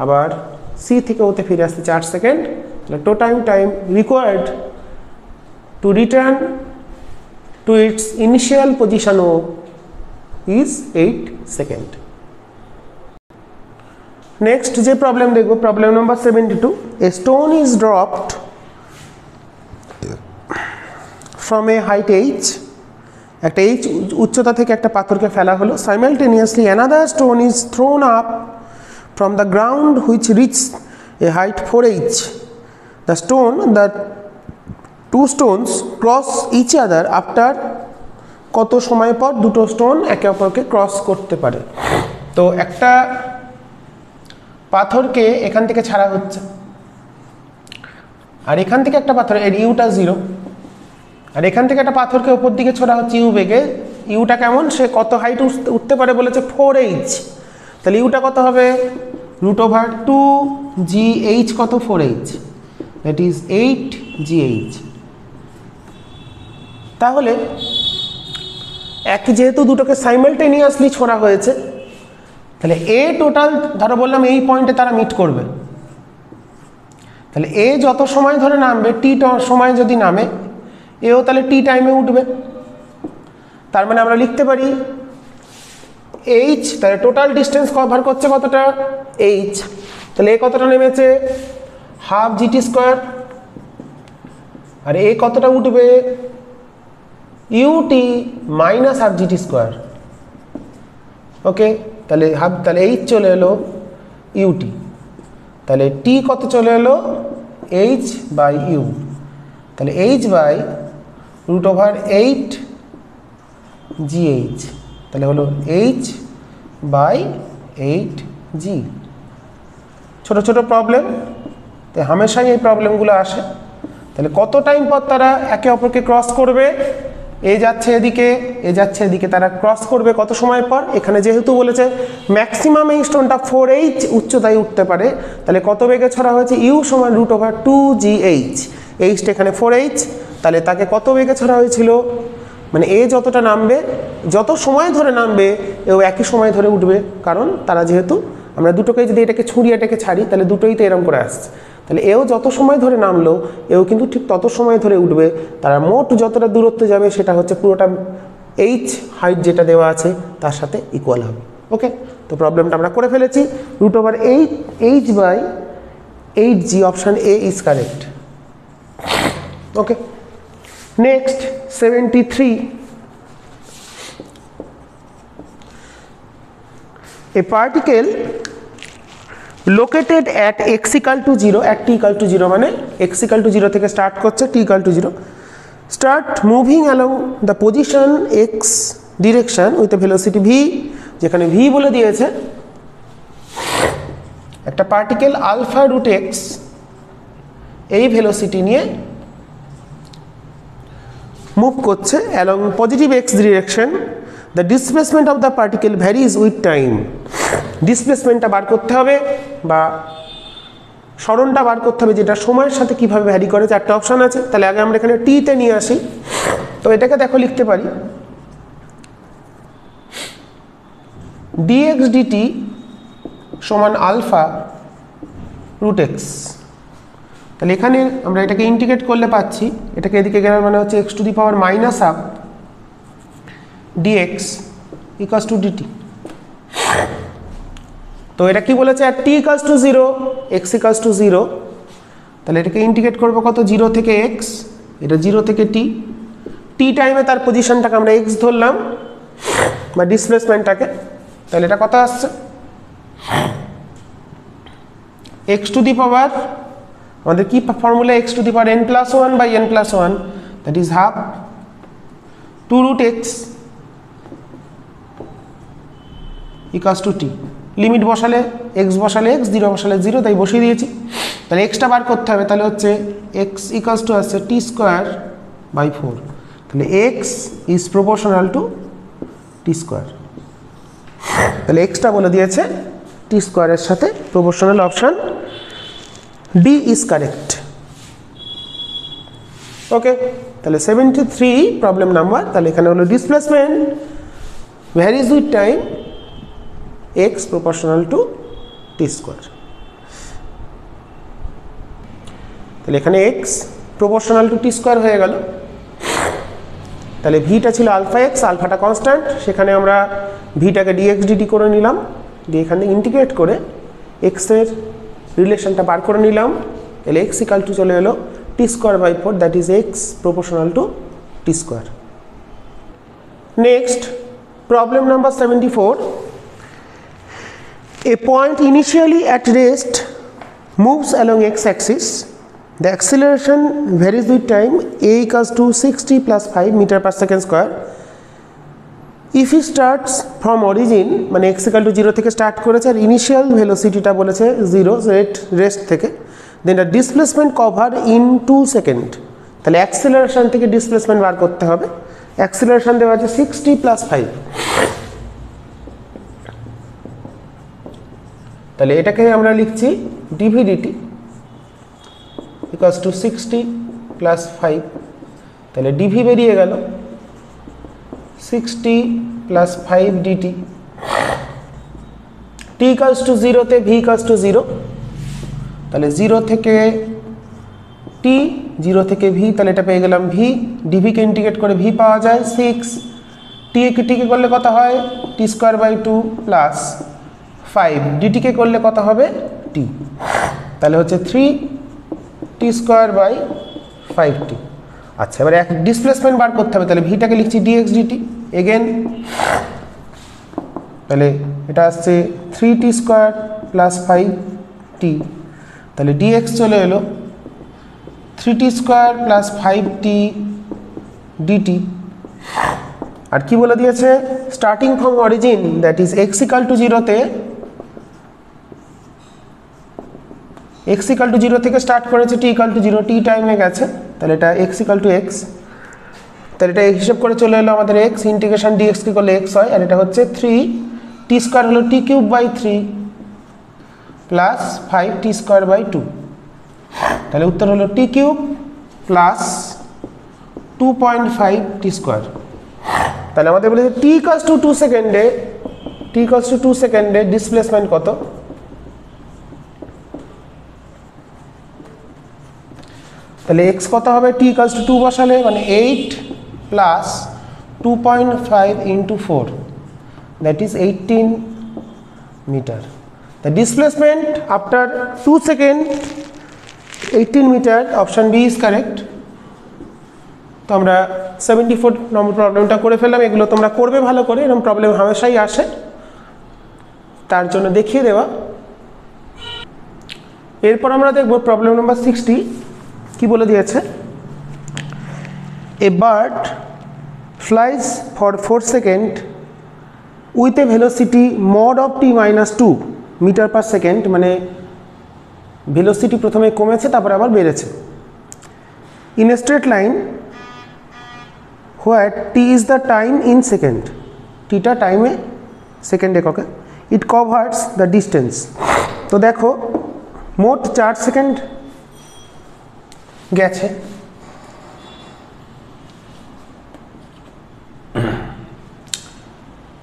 আবার সি থেকে ওতে ফিরে আসতে 4 সেকেন্ড। তাহলে total time required to return to its initial position O is 8 second. Next যে প্রবলেম দেখব, problem number 72। A stone is dropped from a height h, একটা h উচ্চতা থেকে একটা পাথরকে ফেলা হলো। Simultaneously another stone is thrown up from the ground which reaches a height 4h. The two stones cross each other after কত সময় পর দুটো স্টোন একে অপরকে ক্রস করতে পারে। তো একটা পাথরকে এখান থেকে ছাড়া হচ্ছে, আর এখান থেকে একটা পাথর, এর ইউটা 0, আর এখান থেকে একটা পাথরকে ওপর দিকে ছোড়া হচ্ছে ইউ বেগে। ইউটা কেমন, সে কত হাইট উঠতে পারে বলেছে 4h। তাহলে ইউটা কত হবে √2gh, কত 4h, দ্যাট ইজ 8gh। তাহলে যেহেতু দুটোকে সাইমালটেনিয়াসলি ছোড়া হয়েছে, তাহলে এ টোটাল ধরো বললাম এই পয়েন্টে তারা মিট করবে। তাহলে এ যত সময় ধরে নামবে, টি সময় যদি নামে, এও তাহলে টি টাইমে উঠবে। তার মানে আমরা লিখতে পারি এইচ, তাহলে টোটাল ডিস্টেন্স কভার করছে কতটা এইচ। তাহলে এ কতটা নেমেছে হাফ জিটি স্কোয়ার, আর এ কতটা উঠবে u t minus half g t square. Okay, তাহলে এইচ চলে এলো ইউটি, তাহলে টি কত চলে এলো এইচ বাই ইউ। তাহলে এইচ বাই √8gh, তাহলে হলো এইচ বাই 8g। ছোট ছোট প্রবলেম, তাই হামেশাই এই প্রবলেমগুলো আসে। তাহলে কত টাইম পর তারা একে অপরকে ক্রস করবে, এ যাচ্ছে এদিকে, এ যাচ্ছে এদিকে, তারা ক্রস করবে কত সময় পর। এখানে যেহেতু বলেছে ম্যাক্সিমাম এই স্টোনটা 4h উচ্চতায় উঠতে পারে, তাহলে কত বেগে ছড়া হয়েছে ইউ সমান √2gh, এইচটা এখানে 4h, তাহলে তাকে কত বেগে ছড়া হয়েছিল, মানে এ যতটা নামবে, যত সময় ধরে নামবে এও একই সময় ধরে উঠবে, কারণ তারা যেহেতু আমরা দুটোকেই যদি এটাকে ছুঁড়িয়ে এটাকে ছাড়ি তাহলে দুটোই তো এরম করে আসছে। তাহলে এও যত সময় ধরে নামলো এও কিন্তু ঠিক তত সময় ধরে উঠবে। তারা মোট যতটা দূরত্ব যাবে সেটা হচ্ছে পুরোটা এইচ হাইট যেটা দেওয়া আছে তার সাথে ইকুয়াল হবে। ওকে, তো প্রবলেমটা আমরা করে ফেলেছি। √8h by 8g, option A is correct. Okay, next 73। A particle located at x = 0, at t = 0, মানে x = 0 থেকে স্টার্ট করছে, t = 0, start moving along the position x direction with a velocity v, যেখানে v বলে দিয়েছে একটা particle alpha root x এই velocity নিয়ে move করছে along positive x direction, the displacement of the particle varies with time. ডিসপ্লেসমেন্টটা বার করতে হবে বা সরণটা বার করতে হবে, যেটা সময়ের সাথে কিভাবে ভ্যারি করে। চারটে অপশান আছে, তাহলে আগে আমরা এখানে টিতে নিয়ে আসি। তো এটাকে দেখো লিখতে পারি dx dt সমান আলফা রুট এক্স। তাহলে এখানে আমরা এটাকে ইন্টিগ্রেট করলে পাচ্ছি, এটাকে এদিকে গেলে মানে হচ্ছে x two the power minus half dx equals to dt। তো এটা কি বলেছে, আর t equals to 0 x equals to 0, তাহলে এটাকে ইন্টিগ্রেট করবো কত, 0 থেকে x, এটা 0 থেকে t, t টাইমে তার পজিশনটাকে আমরা x ধরলাম বা ডিসপ্লেসমেন্টটাকে। তাহলে এটা কত আসছে, x টু দি পাওয়ার, আমাদের কি formula, x to the power n plus 1 by n plus 1, that is half 2 root x equals to t. Limit বসালে x বসালে x, 0 বসালে 0, তাই বসিয়ে দিয়েছি। তাহলে এক্সটা বার করতে হবে, তাহলে হচ্ছে x ইকুয়ালস টু আসছে টি স্কোয়ার বাই 4। তাহলে x is proportional to t square. তাহলে এক্সটা বলে দিয়েছে টি স্কোয়ারের সাথে proportional, option D is correct. Okay, তাহলে 73 প্রবলেম নাম্বার। তাহলে এখানে হলো displacement varies with time x proportional to t square. তাহলে এখানে x proportional to t square হয়ে গেল। তাহলে ভিটা ছিল আলফা এক্স, আলফাটা কনস্ট্যান্ট, সেখানে আমরা ভিটাকে ডিএক্স ডিটি করে নিলাম, দিয়ে এখানে ইন্টিগ্রেট করে এক্সের রিলেশনটা বার করে নিলাম। তাহলে এক্স ইকাল টু চলে এলো t square by 4, that is x proportional to t square. Next problem number 74, a point initially at rest moves along x-axis. The acceleration varies with time, a equals to 60 plus 5 meter per second square. If he starts from origin, মানে x equal to 0 থেকে start করেছে আর initial ভেলোসিটিটা বলেছে 0 rest থেকে, then the displacement cover in 2 second. তাহলে acceleration থেকে displacement বার করতে হবে। অ্যাক্সেলারেশন দেওয়া আছে 60 প্লাস 5, তাহলে এটাকে আমরা লিখছি d v d t equals to 60 plus 5। তাহলে ডিভি বেরিয়ে গেল 60 plus 5 d t, t equals to 0তে ভি ইকুয়ালস টু 0, তাহলে 0 থেকে টি, 0 থেকে ভি, তাহলে এটা পেয়ে গেলাম ভি। ডিভিকে ইন্টিগ্রেট করে ভি পাওয়া যায় 6, টিকে করলে কত হয় টি স্কোয়ার বাই 2 প্লাস 5, ডিটিকে করলে কত হবে টি, তাহলে হচ্ছে 3 টি স্কোয়ার বাই 5টি। আচ্ছা, এবার এক ডিসপ্লেসমেন্ট বার করতে হবে, তাহলে ভিটাকে লিখছি ডিএক্স ডিটি এগেন, তাহলে এটা আসছে 3 টি স্কোয়ার প্লাস 5টি, তাহলে ডিএক্স চলে এলো 3 টি স্কোয়ার প্লাস 5টি ডিটি। আর কি বলে দিয়েছে, starting from origin, that is x equal to 0তে, x ইকাল টু 0 থেকে স্টার্ট করেছে, t ইকাল টু 0, t টাইমে গেছে, তাহলে এটা x ইকাল টু x, তাহলে এটা হিসাব করে চলে এলো আমাদের x, ইন্টিগ্রেশন dx কি করলে x হয়, আর এটা হচ্ছে 3 t স্কোয়ার হলো t cube by 3 plus 5 t square by 2, তাহলে উত্তর হলো t cube plus 2.5 t square. তাহলে আমাদের বলে t ইকালস টু 2 সেকেন্ডে, t ইকালস টু 2 সেকেন্ডে ডিসপ্লেসমেন্ট কত, তাহলে x কত হবে, t ইকুয়ালস টু 2 বসালে মানে 8 plus 2.5 into 4, that is 18 metre. The displacement after 2 second 18 metre, option B is correct. তো আমরা 74 নম্বর প্রবলেমটা করে ফেললাম। এগুলো তোমরা করবে ভালো করে, এরকম প্রবলেম হামেশাই আসে, তার জন্য দেখিয়ে দেওয়া। এরপর আমরা দেখব প্রবলেম নাম্বার 60, কি বলে দিয়েছে, a bird flies for 4 second with a velocity mod of t minus 2 metre per second, মানে ভেলোসিটি প্রথমে কমেছে তারপরে আবার বেড়েছে। In a straight line where t is the time in second, টিটা টাইমে সেকেন্ড এককে, ইট কভার্স দ্য ডিস্টেন্স। তো দেখো মোট 4 সেকেন্ড গেছে,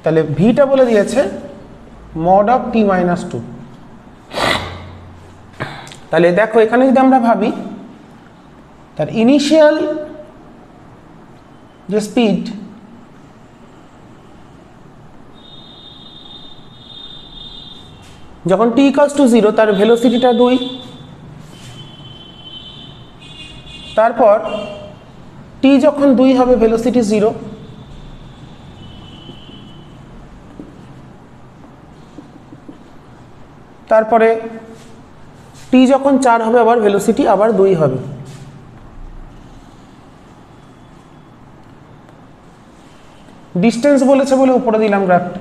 তাহলে ভিটা বলে দিয়েছে মড অফ টি মাইনাস 2। তাহলে দেখো এখানে যদি আমরা ভাবি তার ইনিশিয়াল যে স্পিড যখন টি ইকুয়ালস টু 0 তার ভেলোসিটিটা 2, তারপর টি যখন 2 হবে ভেলোসিটি 0, তারপরে টি যখন 4 হবে আবার ভেলোসিটি আবার 2 হবে। ডিস্টেন্স বলেছে বলে উপরে দিলাম গ্রাফটা।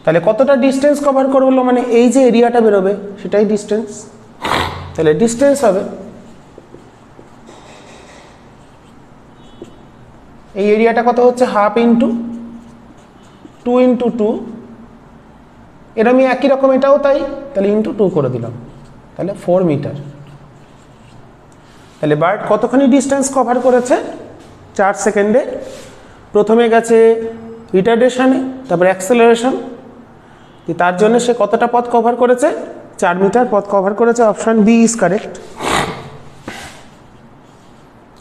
তাহলে কতটা ডিস্টেন্স কভার করলো, মানে এই যে এরিয়াটা বেরোবে সেটাই ডিস্টেন্স। তাহলে ডিস্টেন্স হবে এই এরিয়াটা কত হচ্ছে, হাফ ইন্টু 2 ইন্টু 2, এটা আমি একই রকম এটাও তাই, তাহলে ইন্টু 2 করে দিলাম, তাহলে 4 মিটার। তাহলে বার্ড কতখানি ডিস্টেন্স কভার করেছে 4 সেকেন্ডে। প্রথমে গেছে রিটার্ডেশনে, তারপরে অ্যাক্সেলারেশন, তার জন্য সে কতটা পথ কভার করেছে, 4 মিটার পথ কভার করেছে। Option B is correct.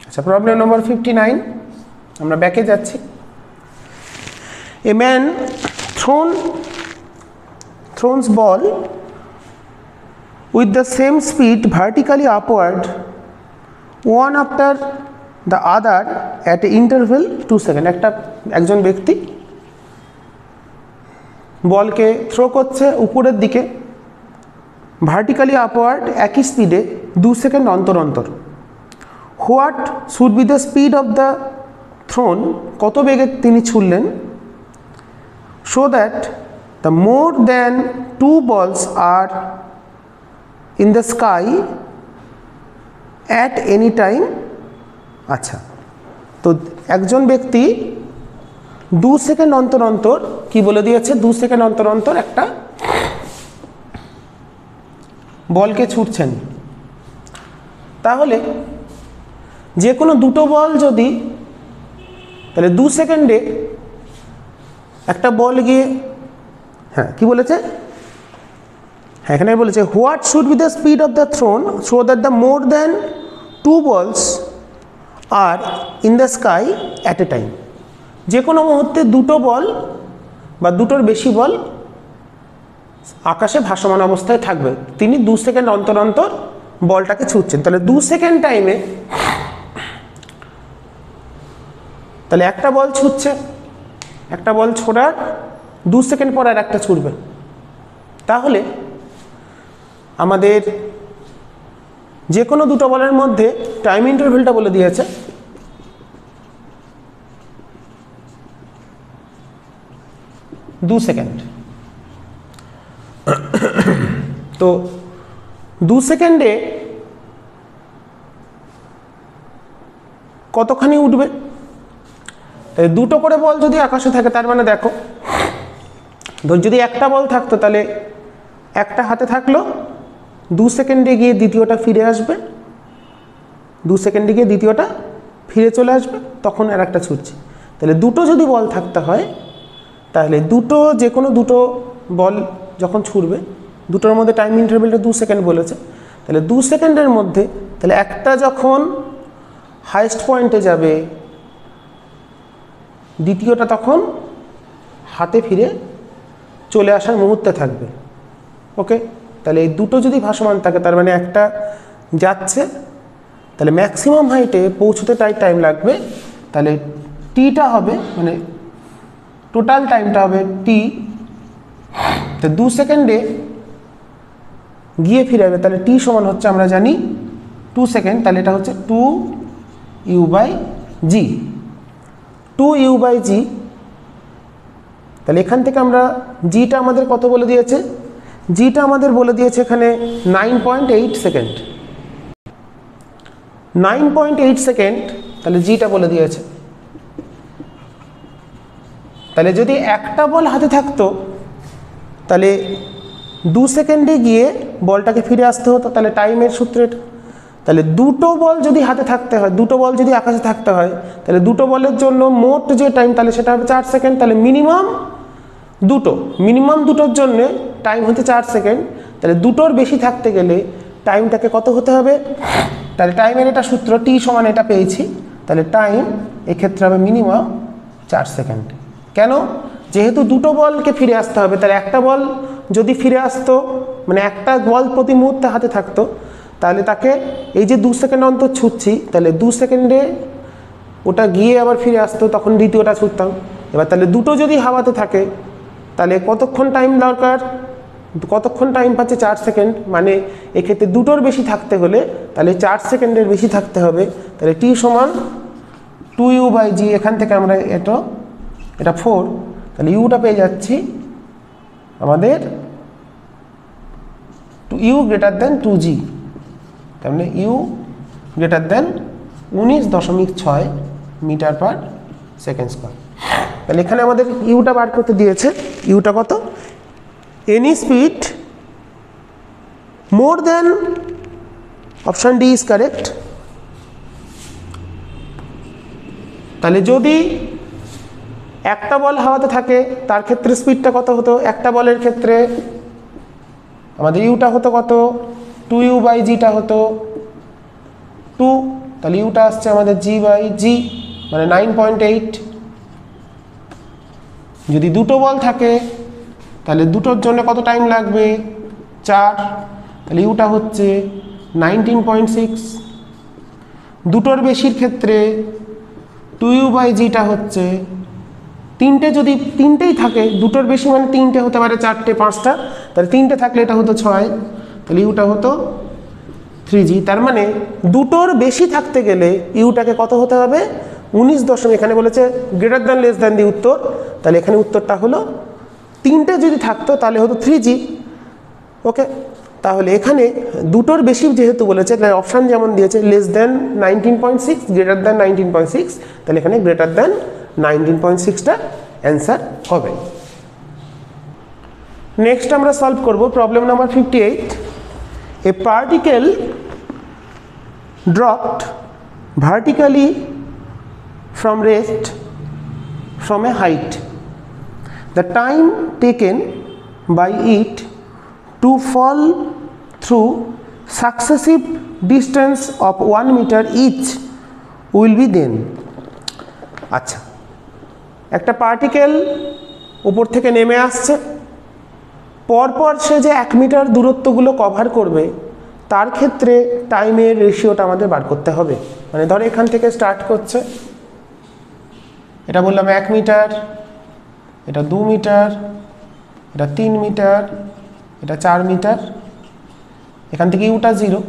আচ্ছা, প্রবলেম নম্বর 59, আমরা ব্যাকে যাচ্ছি। A man throws ball with the same speed vertically upward one after the other at interval 2 second. একজন ব্যক্তি বলকে থ্রো করছে উপরের দিকে ভার্টিক্যালি আপওয়ার্ড একই স্পিডে 2 সেকেন্ড অন্তর অন্তর। What should be the speed of the thrown, কত বেগে তিনি ছুড়লেন, so that the more than 2 balls are in the sky at any time। আচ্ছা, তো একজন ব্যক্তি 2 সেকেন্ড অন্তর অন্তর কি বলে দিয়েছে, 2 সেকেন্ড অন্তর অন্তর একটা বলকে ছুটছেন। তাহলে যে কোনো দুটো বল যদি, তাহলে 2 সেকেন্ডে একটা বল গিয়ে, হ্যাঁ কি বলেছে, হ্যাঁ এখানে বলেছে what should be the speed of the thrown so that the more than 2 balls are in the sky at a time. যে কোনো মুহূর্তে দুটো বল বা দুটোর বেশি বল আকাশে ভাসমান অবস্থায় থাকবে। তিনি 2 সেকেন্ড অন্তর অন্তর বলটাকে ছুটছেন। তাহলে 2 সেকেন্ড টাইমে তাহলে একটা বল ছুটছে, একটা বল ছোড়ার 2 সেকেন্ড পর আর একটা ছুটবে। তাহলে আমাদের যে কোনো দুটো বলের মধ্যে টাইম ইন্টারভ্যালটা বলে দিয়েছে 2 সেকেন্ড। তো 2 সেকেন্ডে কতখানি উঠবে, তাই দুটো করে বল যদি আকাশে থাকে তার মানে দেখো, যদি একটা বল থাকতো তাহলে একটা হাতে থাকলো, 2 সেকেন্ডে গিয়ে দ্বিতীয়টা ফিরে আসবে, 2 সেকেন্ডে গিয়ে দ্বিতীয়টা ফিরে চলে আসবে, তখন আর একটা ছুটছে। তাহলে দুটো যদি বল থাকতে হয় তাহলে দুটো, যে কোনো দুটো বল যখন ছুটবে দুটোর মধ্যে টাইম ইন্টারভ্যালটা 2 সেকেন্ড বলেছে। তাহলে 2 সেকেন্ডের মধ্যে তাহলে একটা যখন হাইস্ট পয়েন্টে যাবে, দ্বিতীয়টা তখন হাতে ফিরে চলে আসার মুহূর্তে থাকবে। ওকে, তাহলে এই দুটো যদি ভাসমান থাকে তার মানে একটা যাচ্ছে, তাহলে ম্যাক্সিমাম হাইটে পৌঁছতে তাই টাইম লাগবে। তাহলে টিটা হবে, মানে টোটাল টাইমটা হবে টি, তো 2 সেকেন্ডে গিয়ে ফিরে আসবে। তাহলে টি সমান হচ্ছে আমরা জানি 2 সেকেন্ড, তাহলে এটা হচ্ছে 2u/g। 2u/g তাহলে এখান থেকে আমরা জিটা আমাদের কত বলে দিয়েছে, জিটা আমাদের বলে দিয়েছে এখানে 9.8 সেকেন্ড, 9.8 সেকেন্ড, তাহলে জিটা বলে দিয়েছে। তাহলে যদি একটা বল হাতে থাকতো তাহলে 2 সেকেন্ডে গিয়ে বলটাকে ফিরে আসতে হতো, তাহলে টাইমের সূত্র এটা। তাহলে দুটো বল যদি হাতে থাকতে হয়, দুটো বল যদি আকাশে থাকতে হয়, তাহলে দুটো বলের জন্য মোট যে টাইম তাহলে সেটা হবে 4 সেকেন্ড। তাহলে মিনিমাম দুটোর জন্য টাইম হচ্ছে 4 সেকেন্ড। তাহলে দুটোর বেশি থাকতে গেলে টাইমটাকে কত হতে হবে, তাহলে টাইমের এটা সূত্র টি সমান এটা পেয়েছি, তাহলে টাইম এক্ষেত্রে হবে মিনিমাম 4 সেকেন্ড। কেন, যেহেতু দুটো বলকে ফিরে আসতে হবে, তাহলে একটা বল যদি ফিরে আসতো, মানে একটা বল প্রতি মুহূর্তে হাতে থাকতো, তাহলে তাকে এই যে 2 সেকেন্ড অন্তর ছুটছি, তাহলে 2 সেকেন্ডে ওটা গিয়ে আবার ফিরে আসতো, তখন দ্বিতীয়টা ছুটতাম। এবার তাহলে দুটো যদি হাওয়াতে থাকে তাহলে কতক্ষণ টাইম দরকার, কতক্ষণ টাইম পাচ্ছে 4 সেকেন্ড, মানে এক্ষেত্রে দুটোর বেশি থাকতে হলে তাহলে 4 সেকেন্ডের বেশি থাকতে হবে। তাহলে টি সমান 2u/g, এখান থেকে আমরা এটা 4, তাহলে ইউটা পেয়ে যাচ্ছি আমাদের u গ্রেটার দেন 2g, তার মানে u greater than 19.6 metre per second square. তাহলে এখানে আমাদের ইউটা বার করতে দিয়েছে, ইউটা কত, any speed more than, option D is correct. তাহলে যদি একটা বল হাওয়াতে থাকে তার ক্ষেত্রে স্পিডটা কত হতো, একটা বলের ক্ষেত্রে আমাদের ইউটা হতো কত, 2u/gটা হতো 2, তাহলে ইউটা আসছে আমাদের g/g মানে 9.8। যদি দুটো বল থাকে তাহলে দুটোর জন্য কত টাইম লাগবে, 4, তাহলে ইউটা হচ্ছে 19.6। দুটোর বেশির ক্ষেত্রে 2u/gটা হচ্ছে, যদি তিনটেই থাকে, দুটোর বেশি মানে তিনটে হতে পারে, 4টে 5টা, তাহলে তিনটে থাকলে এটা হতো 6, তাহলে ইউটা হতো 3g। তার মানে দুটোর বেশি থাকতে গেলে ইউটাকে কত হতে হবে, 19 এখানে বলেছে greater than less than the উত্তর, তাহলে এখানে উত্তরটা হলো তিনটে যদি থাকতো তাহলে হতো 3g। ওকে, তাহলে এখানে দুটোর বেশি যেহেতু বলেছে, তাহলে অপশান যেমন দিয়েছে লেস দ্যান 19.6, গ্রেটার দ্যান 19.6, তাহলে এখানে গ্রেটার দ্যান 19.6টা অ্যান্সার হবে। নেক্সট আমরা সলভ করব problem number 58। A particle dropped vertically from rest from a height. The time taken by it to fall through successive distance of 1 meter each will be then. আচ্ছা, একটা particle উপর থেকে নেমে আসছে, পরপর সে যে 1 মিটার দূরত্বগুলো কভার করবে তার ক্ষেত্রে টাইমের রেশিওটা আমাদের বার করতে হবে। মানে ধরো এখান থেকে স্টার্ট করছে, এটা বললাম 1 মিটার, এটা 2 মিটার, এটা 3 মিটার, এটা 4 মিটার, এখান থেকে ইউটা 0।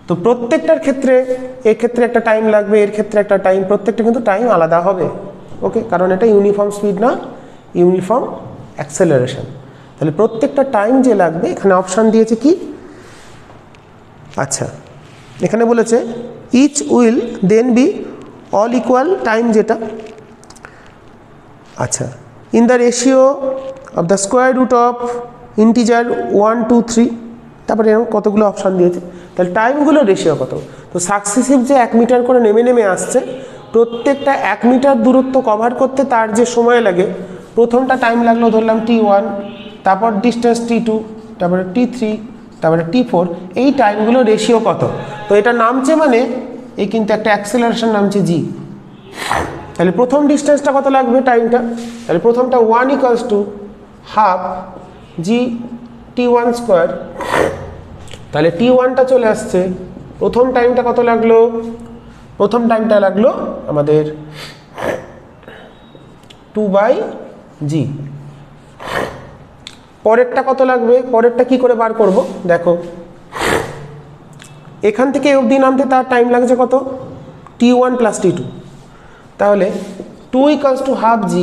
তো প্রত্যেকটার ক্ষেত্রে এর ক্ষেত্রে একটা টাইম লাগবে, এর ক্ষেত্রে একটা টাইম, প্রত্যেকটা কিন্তু টাইম আলাদা হবে। ওকে, কারণ এটা ইউনিফর্ম স্পিড না, ইউনিফর্ম অ্যাক্সেলারেশন। তাহলে প্রত্যেকটা টাইম যে লাগবে, এখানে অপশান দিয়েছে কি, আচ্ছা এখানে বলেছে each will then be all equal time, যেটা আচ্ছা in the ratio of the square root of integer 1 2 3, তারপরে এরকম কতগুলো অপশান দিয়েছে। তাহলে টাইমগুলোর রেশিও কত, তো সাকসেসিভ যে 1 মিটার করে নেমে আসছে, প্রত্যেকটা 1 মিটার দূরত্ব কভার করতে তার যে সময় লাগে, প্রথমটা টাইম লাগলো ধরলাম t1, তারপর ডিস্টেন্স t2, তারপরে t3, তারপরে t4, এই টাইমগুলো রেশিও কত। তো এটা নামছে মানে এই কিন্তু একটা অ্যাক্সেলারেশন নামছে g। তাহলে প্রথম ডিস্টেন্সটা কত লাগবে টাইমটা, তাহলে প্রথমটা 1 equals to half g t1 square, তাহলে t1টা চলে আসছে, প্রথম টাইমটা কত লাগলো, প্রথম টাইমটা লাগলো আমাদের 2/g। পরেরটা কত লাগবে, পরেরটা কি করে বার করব, দেখো এখান থেকে অবধি নামতে তার টাইম লাগছে কত, t1 + t2, তাহলে 2 equals to half g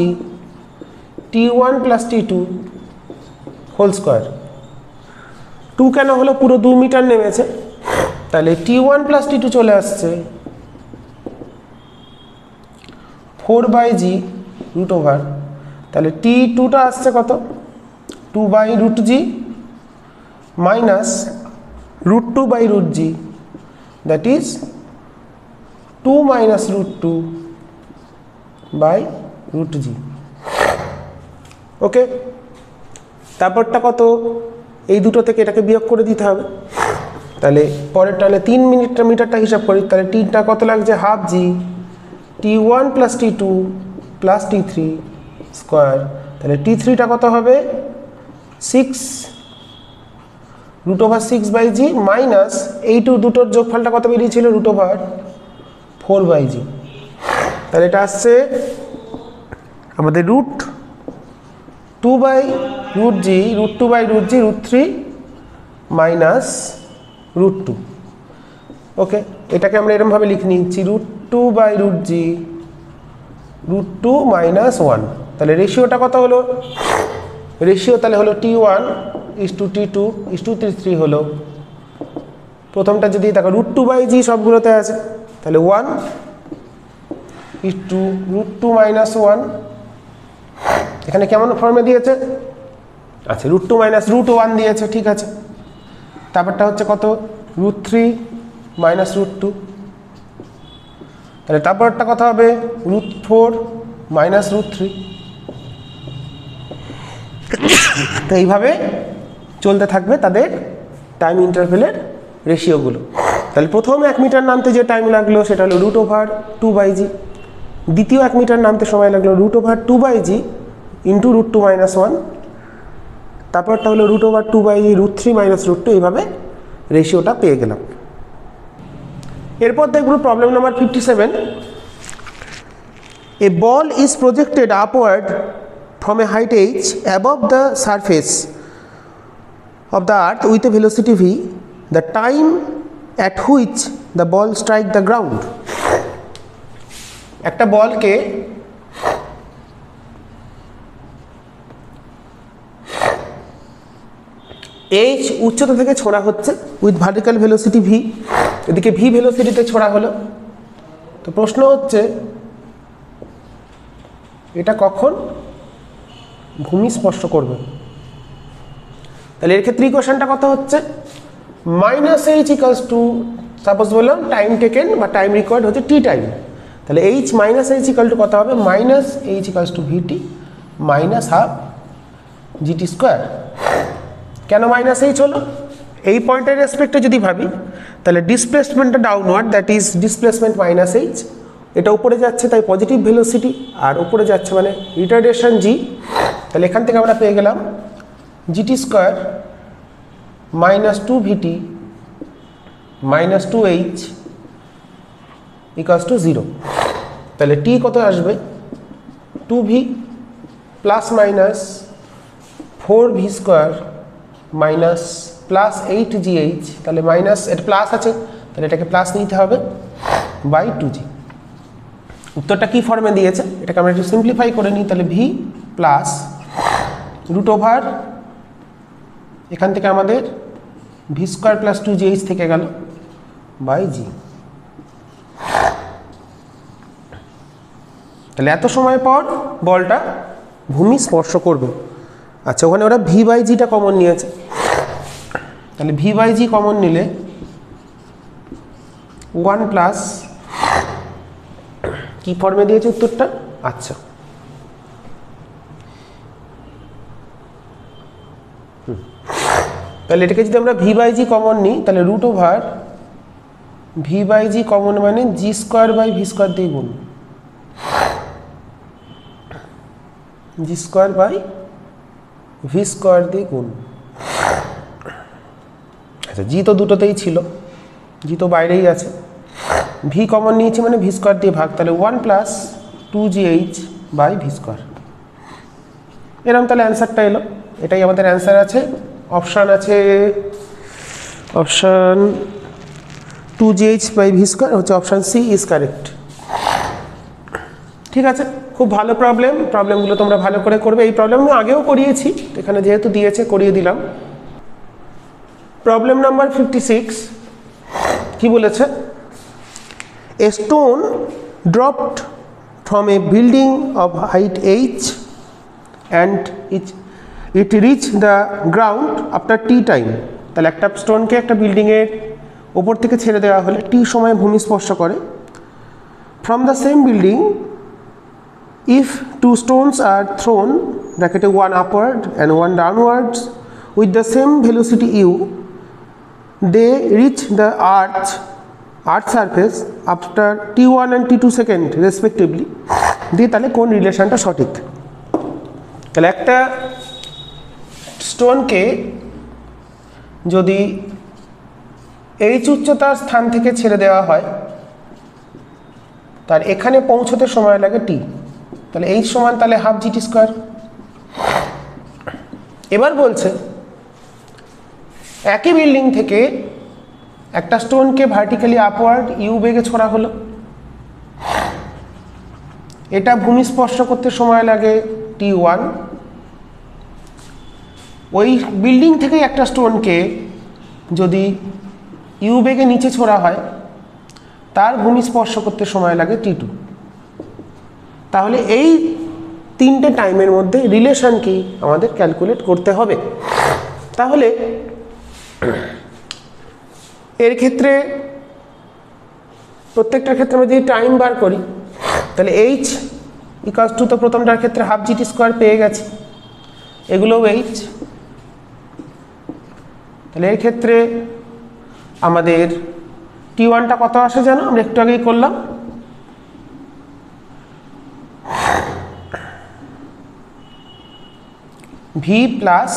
t1 plus t2 whole square. 2 কেন হলো, পুরো 2 মিটার নেমেছে, তাহলে t1 প্লাস t2 চলে আসছে 4/g রুট ওভার, তাহলে t2টা আসছে কত, 2/√g minus √2/√g, that is 2 minus √2/√g। ওকে, তারপরটা কত, এই দুটো থেকে এটাকে বিয়োগ করে দিতে হবে, তাহলে পরের টানে 3 মিটারটা হিসাব করি, তাহলে টিটা কত লাগছে, হাফ জি, t1 plus t2 plus t3 square, তাহলে t3টা কত হবে 6 √6/g মাইনাস এই দুটোর যোগফলটা কত বেরিয়েছিল √4/g, তাহলে এটা আসছে আমাদের √2/√g √2/√g √3 মাইনাস √2। ওকে, এটাকে আমরা এরকমভাবে লিখে নিচ্ছি √2/√g √2 মাইনাস 1, তাহলে রেশিওটা কত হলো, রেশিও তাহলে হলো t1 /t2 /t3 হলো, প্রথমটা যদি দেখো √2/g সবগুলোতে আছে, তাহলে 1 √2 মাইনাস 1, এখানে কেমন ফর্মে দিয়েছে, আচ্ছা √2 মাইনাস √1 দিয়েছে, ঠিক আছে। তারপরটা হচ্ছে কত √3 মাইনাস √2, তাহলে তারপরটা কত হবে √4 মাইনাস √3। তো এইভাবে চলতে থাকবে তাদের টাইম ইন্টারভেলের রেশিওগুলো। তাহলে প্রথম 1 মিটার নামতে যে টাইম লাগলো সেটা হলো √2/g, দ্বিতীয় 1 মিটার নামতে সময় লাগলো √2/g ইন্টু √2 মাইনাস 1, তারপরটা হলো √2/g √3 মাইনাস √2, এইভাবে রেশিওটা পেয়ে গেলাম। এরপর দেখব problem number 57। A ball is projected upward from a height h above the surface of the earth with a velocity v, the time at which the ball strike the ground। একটা বলকে h উচ্চতা থেকে ছোড়া হচ্ছে with vertical velocity v, এদিকে v ভেলোসিটিতে ছোড়া হলো। তো প্রশ্ন হচ্ছে এটা কখন ভূমি স্পর্শ করবে, তাহলে এর ক্ষেত্রে ইকুয়েশনটা কত হচ্ছে -h ইকুয়ালস টু, সাপোজ বললাম টাইম টেকেন বা টাইম রিকোয়ার্ড হচ্ছে t টাইম, তাহলে h minus h equal to কত হবে -h equals to vt minus half gt square. কেন -h হলো, এই পয়েন্টের রেসপেক্টে যদি ভাবি তাহলে ডিসপ্লেসমেন্টটা downward, that is displacement -h, এটা উপরে যাচ্ছে তাই পজিটিভ ভেলোসিটি, আর উপরে যাচ্ছে মানে রিটার্ডেশন g, তাহলে এখান থেকে আমরা পেয়ে গেলাম gt square minus 2vt minus 2h equals to 0। তাহলে t কত আসবে 2v plus minus 4v square minus plus 8gh, তাহলে মাইনাস এটা প্লাস আছে তাহলে এটাকে প্লাস নিতে হবে বাই 2g। উত্তরটা কি ফর্মে দিয়েছে এটাকে আমরা একটু সিম্পলিফাই করে নিই, তাহলে v প্লাস রুট ওভার এখান থেকে আমাদের ভি স্কোয়ার প্লাস 2gh থেকে গেল বাই জি। তাহলে এত সময় পর বলটা ভূমি স্পর্শ করবে। আচ্ছা, ওখানে ওরা v/gটা কমন নিয়েছে, তাহলে v/g কমন নিলে 1 প্লাস কি ফর্মে দিয়েছে উত্তরটা, আচ্ছা তাহলে এটাকে যদি আমরা v/g কমন নিই তাহলে রুট ওভার v/g কমন মানে G square by v square দিয়ে গুণ, G square by v square দিয়ে গুণ। আচ্ছা, জি তো দুটোতেই ছিল, জি তো বাইরেই আছে, ভি কমন নিয়েছি মানে ভি স্কোয়ার দিয়ে ভাগ, তাহলে 1 plus 2gh by v square. এরকম তাহলে অ্যান্সারটা এলো, এটাই আমাদের অ্যান্সার আছে। অপশান আছে, option 2gh by v square হচ্ছে অপশান সি ইজ কারেক্ট। ঠিক আছে, খুব ভালো প্রবলেমগুলো তোমরা ভালো করে করবে। এই প্রবলেম আমি আগেও করিয়েছি, এখানে যেহেতু দিয়েছে করিয়ে দিলাম। প্রবলেম নাম্বার 56 কি বলেছে? এ stone dropped from a building of height h and it reached the ground after t time। তাহলে একটা স্টোনকে একটা বিল্ডিংয়ের ওপর থেকে ছেড়ে দেওয়া হলে t সময় ভূমি স্পর্শ করে। From the same building if two stones are thrown ব্র্যাকেটে one upward and one downwards with the same velocity u, they reach the earth surface after t1 and t2 second respectively। দিয়ে তাহলে কোন রিলেশনটা সঠিক? তাহলে একটা স্টোনকে যদি h উচ্চতার স্থান থেকে ছেড়ে দেওয়া হয়, তার এখানে পৌঁছতে সময় লাগে t, তাহলে h সমান তাহলে হাফ gt স্কোয়ার। এবার বলছে একই বিল্ডিং থেকে একটা স্টোনকে ভার্টিক্যালি আপওয়ার্ড ইউ বেগে ছোড়া হলো, এটা ভূমি স্পর্শ করতে সময় লাগে t1। ওই বিল্ডিং থেকে একটা স্টোনকে যদি ইউ বেগে নিচে ছোড়া হয়, তার ভূমি স্পর্শ করতে সময় লাগে t2। তাহলে এই তিনটে টাইমের মধ্যে রিলেশন কি আমাদের ক্যালকুলেট করতে হবে। তাহলে এর ক্ষেত্রে প্রত্যেকটার ক্ষেত্রে আমরা যদি টাইম বার করি, তাহলে h ইকুয়ালস টু, তো প্রথমটার ক্ষেত্রে হাফ gt স্কোয়ার পেয়ে গেছে, এগুলোও h। তাহলে এর ক্ষেত্রে আমাদের t1টা কত আসে জানো? আমরা একটু আগেই করলাম, v plus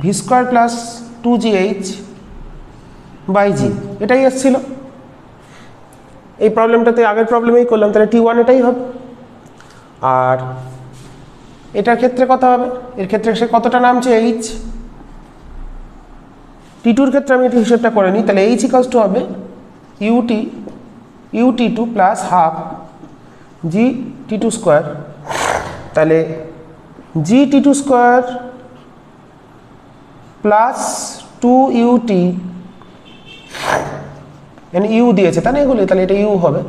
v square plus 2gh by g, এটাই এসেছিল। এই প্রবলেমটাতে আগের প্রবলেমেই করলাম, তাহলে t1 এটাই হবে। আর এটার ক্ষেত্রে কত হবে? এর ক্ষেত্রে সে কতটা নামছে h, t2-র ক্ষেত্রে আমি একটু হিসেবটা করে নিই। তাহলে h ইকুয়ালস টু হবে ut2 plus half gt2 square. তাহলে gt2 স্কোয়ার প্লাস 2ut, মানে ইউ দিয়েছে তাহলে এগুলি, তাহলে এটা ইউ হবে,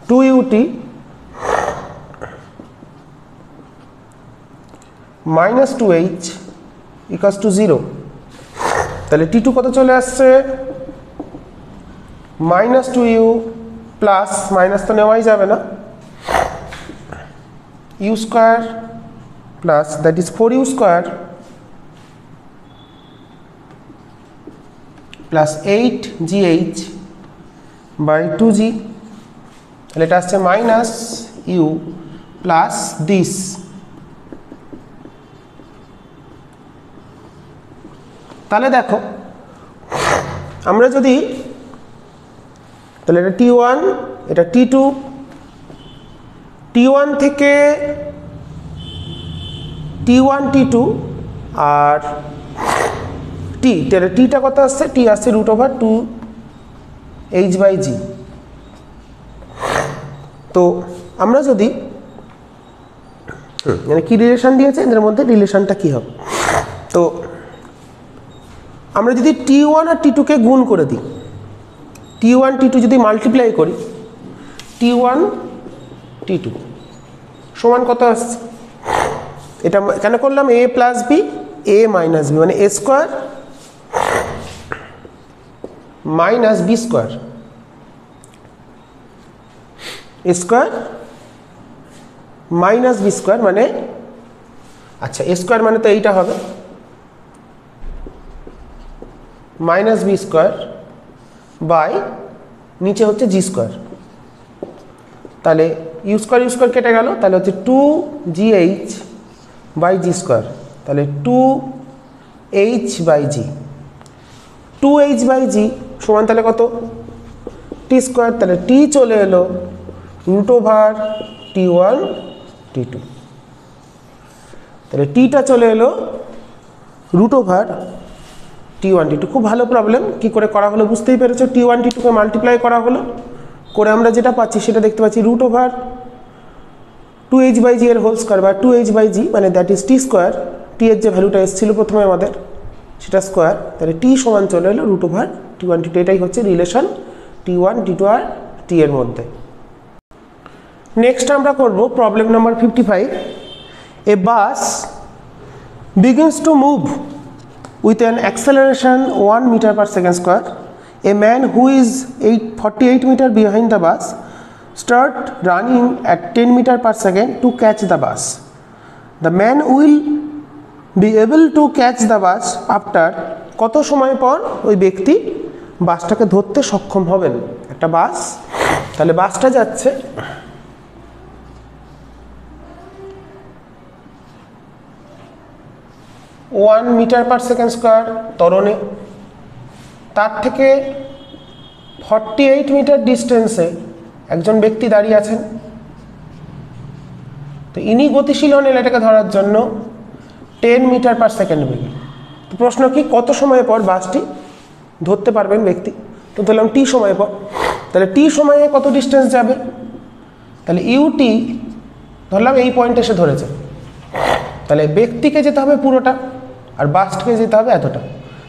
2ut minus 2h equals to 0। তাহলে t2 কত চলে আসছে? মাইনাস 2u প্লাস, মাইনাস তো নেওয়াই যাবে না, u square plus that is 4u square plus 8gh by 2g। তাহলে এটা আসছে মাইনাস ইউ প্লাস দিস। তাহলে দেখো আমরা যদি, তাহলে এটা t1, এটা t2, t1 থেকে t1 t2 আর t, তাহলে tটা কত আসছে? t আসছে √2h/g। তো আমরা যদি মানে কি রিলেশন দিয়েছে এদের মধ্যে, রিলেশনটা কি হবে? তো আমরা যদি t1 আর t2কে গুণ করে দিই, t1 t2 যদি মাল্টিপ্লাই করি, t1 t2 সমান কত আসছে? এটা কেন করলাম? a plus b, a minus b, মানে a square minus b square, a square minus b square, মানে আচ্ছা a স্কোয়ার মানে তো এইটা হবে মাইনাস বি স্কোয়ার বাই নিচে হচ্ছে জি স্কোয়ার। তাহলে ইউ স্কোয়ার কেটে গেল, তাহলে হচ্ছে 2gh বাই জি স্কোয়ার। তাহলে 2h/g, 2h/g সমান তাহলে কত? টি স্কোয়ার। তাহলে টি চলে এলো √t1 t2, তাহলে টিটা চলে এলো √t1 t2। খুব ভালো প্রবলেম, কি করে করা হলো বুঝতেই পেরেছো। t1 t2কে মাল্টিপ্লাই করা হলো, করে আমরা যেটা পাচ্ছি সেটা দেখতে পাচ্ছি √2h/g এর হোল স্কোয়ার বা 2h/g, মানে দ্যাট ইজ টি স্কোয়ার। টি এর যে ভ্যালুটা এসেছিল প্রথমে আমাদের সেটা স্কোয়ার, তাহলে টি সমান চলে এলো √T1 T2। এটাই হচ্ছে রিলেশন T1 T2 আর T এর মধ্যে। নেক্সট আমরা করব problem number 55। A bus begins to move with an acceleration 1 meter per second square. A man who is 48 meter behind the bus start running at 10 meter per second to catch the bus. The man will be able to catch the bus after কত সময় পর ওই ব্যক্তি বাসটাকে ধরতে সক্ষম হবেন। একটা বাস, তাহলে বাসটা যাচ্ছে 1 মিটার পার সেকেন্ড স্কোয়ার ত্বরণে, তার থেকে 48 মিটার ডিস্টেন্সে একজন ব্যক্তি দাঁড়িয়ে আছেন। তো ইনি গতিশীল হন এটাকে ধরার জন্য 10 মিটার পার সেকেন্ড বেগে। তো প্রশ্ন কি, কত সময় পর বাসটি ধরতে পারবেন ব্যক্তি? তো ধরলাম টি সময় পর, তাহলে টি সময়ে কত ডিস্টেন্স যাবে? তাহলে ইউটি ধরলাম এই পয়েন্টে এসে ধরেছে, তাহলে ব্যক্তিকে যেতে হবে পুরোটা আর বাসটিকে যেতে হবে এতটা।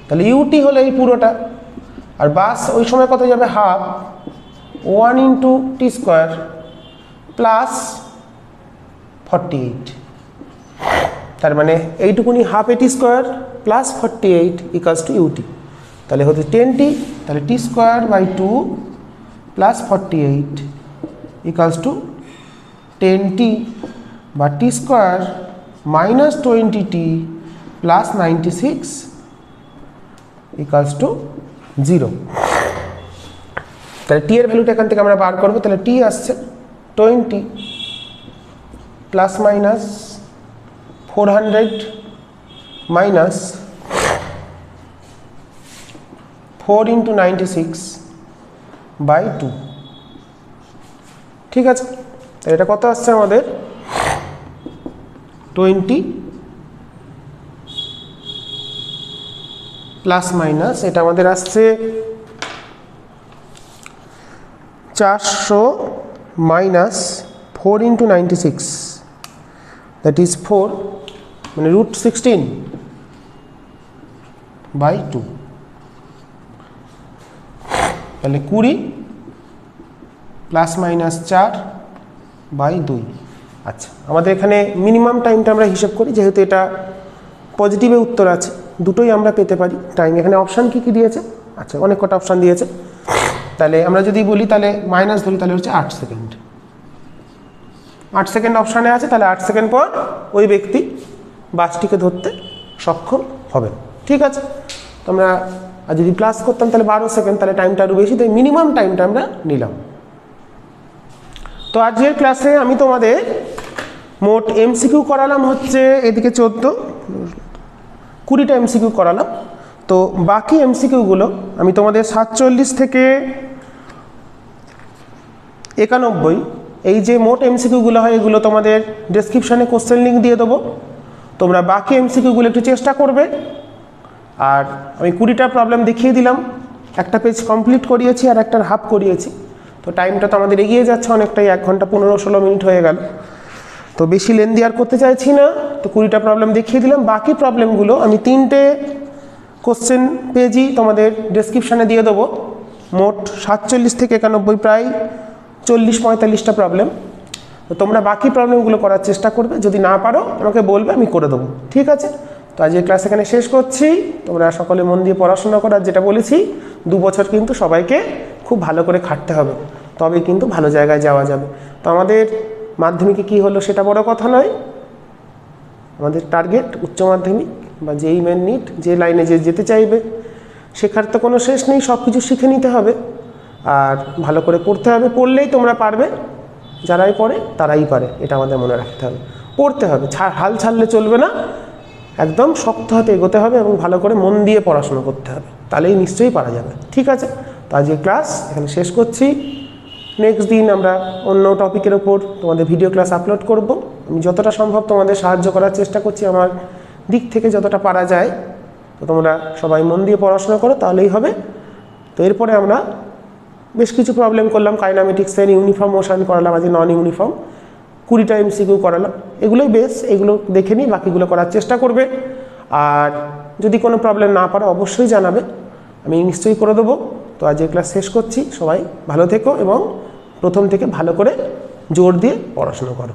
তাহলে ইউটি হলো এই পুরোটা, আর বাস ওই সময় কত যাবে? হাফ 1 × টি স্কোয়ার প্লাস 48, তার মানে এইটুকুনি half a t square plus 48 equals to u t. তাহলে হচ্ছে 10t, তাহলে t square by 2 plus 48 equals to 10t বা t square minus 20t plus 96 equals to 0। তাহলে টি এর ভ্যালুটা এখান থেকে আমরা বার করবো। তাহলে টি আসছে 20 প্লাস মাইনাস 400 মাইনাস 4 × 96 বাই 2। ঠিক আছে, তাহলে এটা কত আসছে আমাদের? 20 প্লাস মাইনাস এটা আমাদের আসছে 400 মাইনাস 4 × 96, দ্যাট ইজ 4, মানে √16 বাই 2। তাহলে 20 প্লাস মাইনাস 4 বাই 2। আচ্ছা, আমাদের এখানে মিনিমাম টাইমটা আমরা হিসেব করি, যেহেতু এটা পজিটিভে উত্তর আছে, দুটোই আমরা পেতে পারি টাইম। এখানে অপশান কী কী দিয়েছে? আচ্ছা, অনেক কটা অপশান দিয়েছে। তাহলে আমরা যদি বলি, তাহলে মাইনাস ধরি, তাহলে হচ্ছে 8 সেকেন্ড। 8 সেকেন্ড অপশানে আছে, তাহলে 8 সেকেন্ড পর ওই ব্যক্তি বাসটিকে ধরতে সক্ষম হবেন। ঠিক আছে, তো আমরা আর যদি প্লাস করতাম তাহলে 12 সেকেন্ড, তাহলে টাইমটা আরও বেশি, তাই মিনিমাম টাইমটা আমরা নিলাম। তো আজকের ক্লাসে আমি তোমাদের মোট এমসিকিউ করালাম হচ্ছে এদিকে 20টা এমসিকিউ করালাম। তো বাকি এমসিকিউগুলো আমি তোমাদের 47 থেকে 91 এই যে মোট এমসিকিউগুলো হয়, এগুলো তোমাদের ডেসক্রিপশানে কোশ্চেন লিঙ্ক দিয়ে দেবো। তোমরা বাকি এমসিকিউগুলো একটু চেষ্টা করবে। আর আমি 20টা প্রবলেম দেখিয়ে দিলাম, একটা পেজ কমপ্লিট করিয়েছি আর একটার হাফ করিয়েছি। তো টাইমটা তো আমাদের এগিয়ে যাচ্ছে অনেকটাই, 1 ঘন্টা 15-16 মিনিট হয়ে গেল। তো বেশি লেন্দি আর করতে চাইছি না, তো 20টা প্রবলেম দেখিয়ে দিলাম। বাকি প্রবলেমগুলো আমি 3টে কোশ্চেন পেজই তোমাদের ডেসক্রিপশানে দিয়ে দেবো। মোট 47 থেকে 91, প্রায় 40-45টা প্রবলেম। তো তোমরা বাকি প্রবলেমগুলো করার চেষ্টা করবে, যদি না পারো আমাকে বলবে, আমি করে দেবো। ঠিক আছে, তো আজকের ক্লাস এখানে শেষ করছি। তোমরা সকলে মন দিয়ে পড়াশোনা করার, যেটা বলেছি 2 বছর কিন্তু সবাইকে খুব ভালো করে খাটতে হবে, তবে কিন্তু ভালো জায়গায় যাওয়া যাবে। তো আমাদের মাধ্যমিকে কি হলো সেটা বড় কথা নয়, আমাদের টার্গেট উচ্চ মাধ্যমিক বা যেই মেন নিট, যে লাইনে যে যেতে চাইবে, শেখার তো কোনো শেষ নেই, সব কিছু শিখে নিতে হবে আর ভালো করে পড়তে হবে। পড়লেই তোমরা পারবে, যারাই পড়ে তারাই পারে, এটা আমাদের মনে রাখতে হবে। পড়তে হবে, হাল ছাড়লে চলবে না, একদম শক্ত হাতে এগোতে হবে এবং ভালো করে মন দিয়ে পড়াশোনা করতে হবে, তাহলেই নিশ্চয়ই পারা যাবে। ঠিক আছে, তো আজকে ক্লাস এখানে শেষ করছি। নেক্সট দিন আমরা অন্য টপিকের ওপর তোমাদের ভিডিও ক্লাস আপলোড করব। আমি যতটা সম্ভব তোমাদের সাহায্য করার চেষ্টা করছি, আমার দিক থেকে যতটা পারা যায়। তো তোমরা সবাই মন দিয়ে পড়াশোনা করো, তাহলেই হবে। তো এরপরে আমরা বেশ কিছু প্রবলেম করলাম, কাইনামেটিক্সের ইউনিফর্ম মোশন করালাম, আজ নন ইউনিফর্ম 20টা MCQ করালাম। এগুলোই বেশ, এগুলো দেখে নিই, বাকিগুলো করার চেষ্টা করবে। আর যদি কোনো প্রবলেম না পারো অবশ্যই জানাবে, আমি নিশ্চয়ই করে দেবো। তো আজ এই ক্লাস শেষ করছি, সবাই ভালো থেকো এবং প্রথম থেকে ভালো করে জোর দিয়ে পড়াশোনা করো।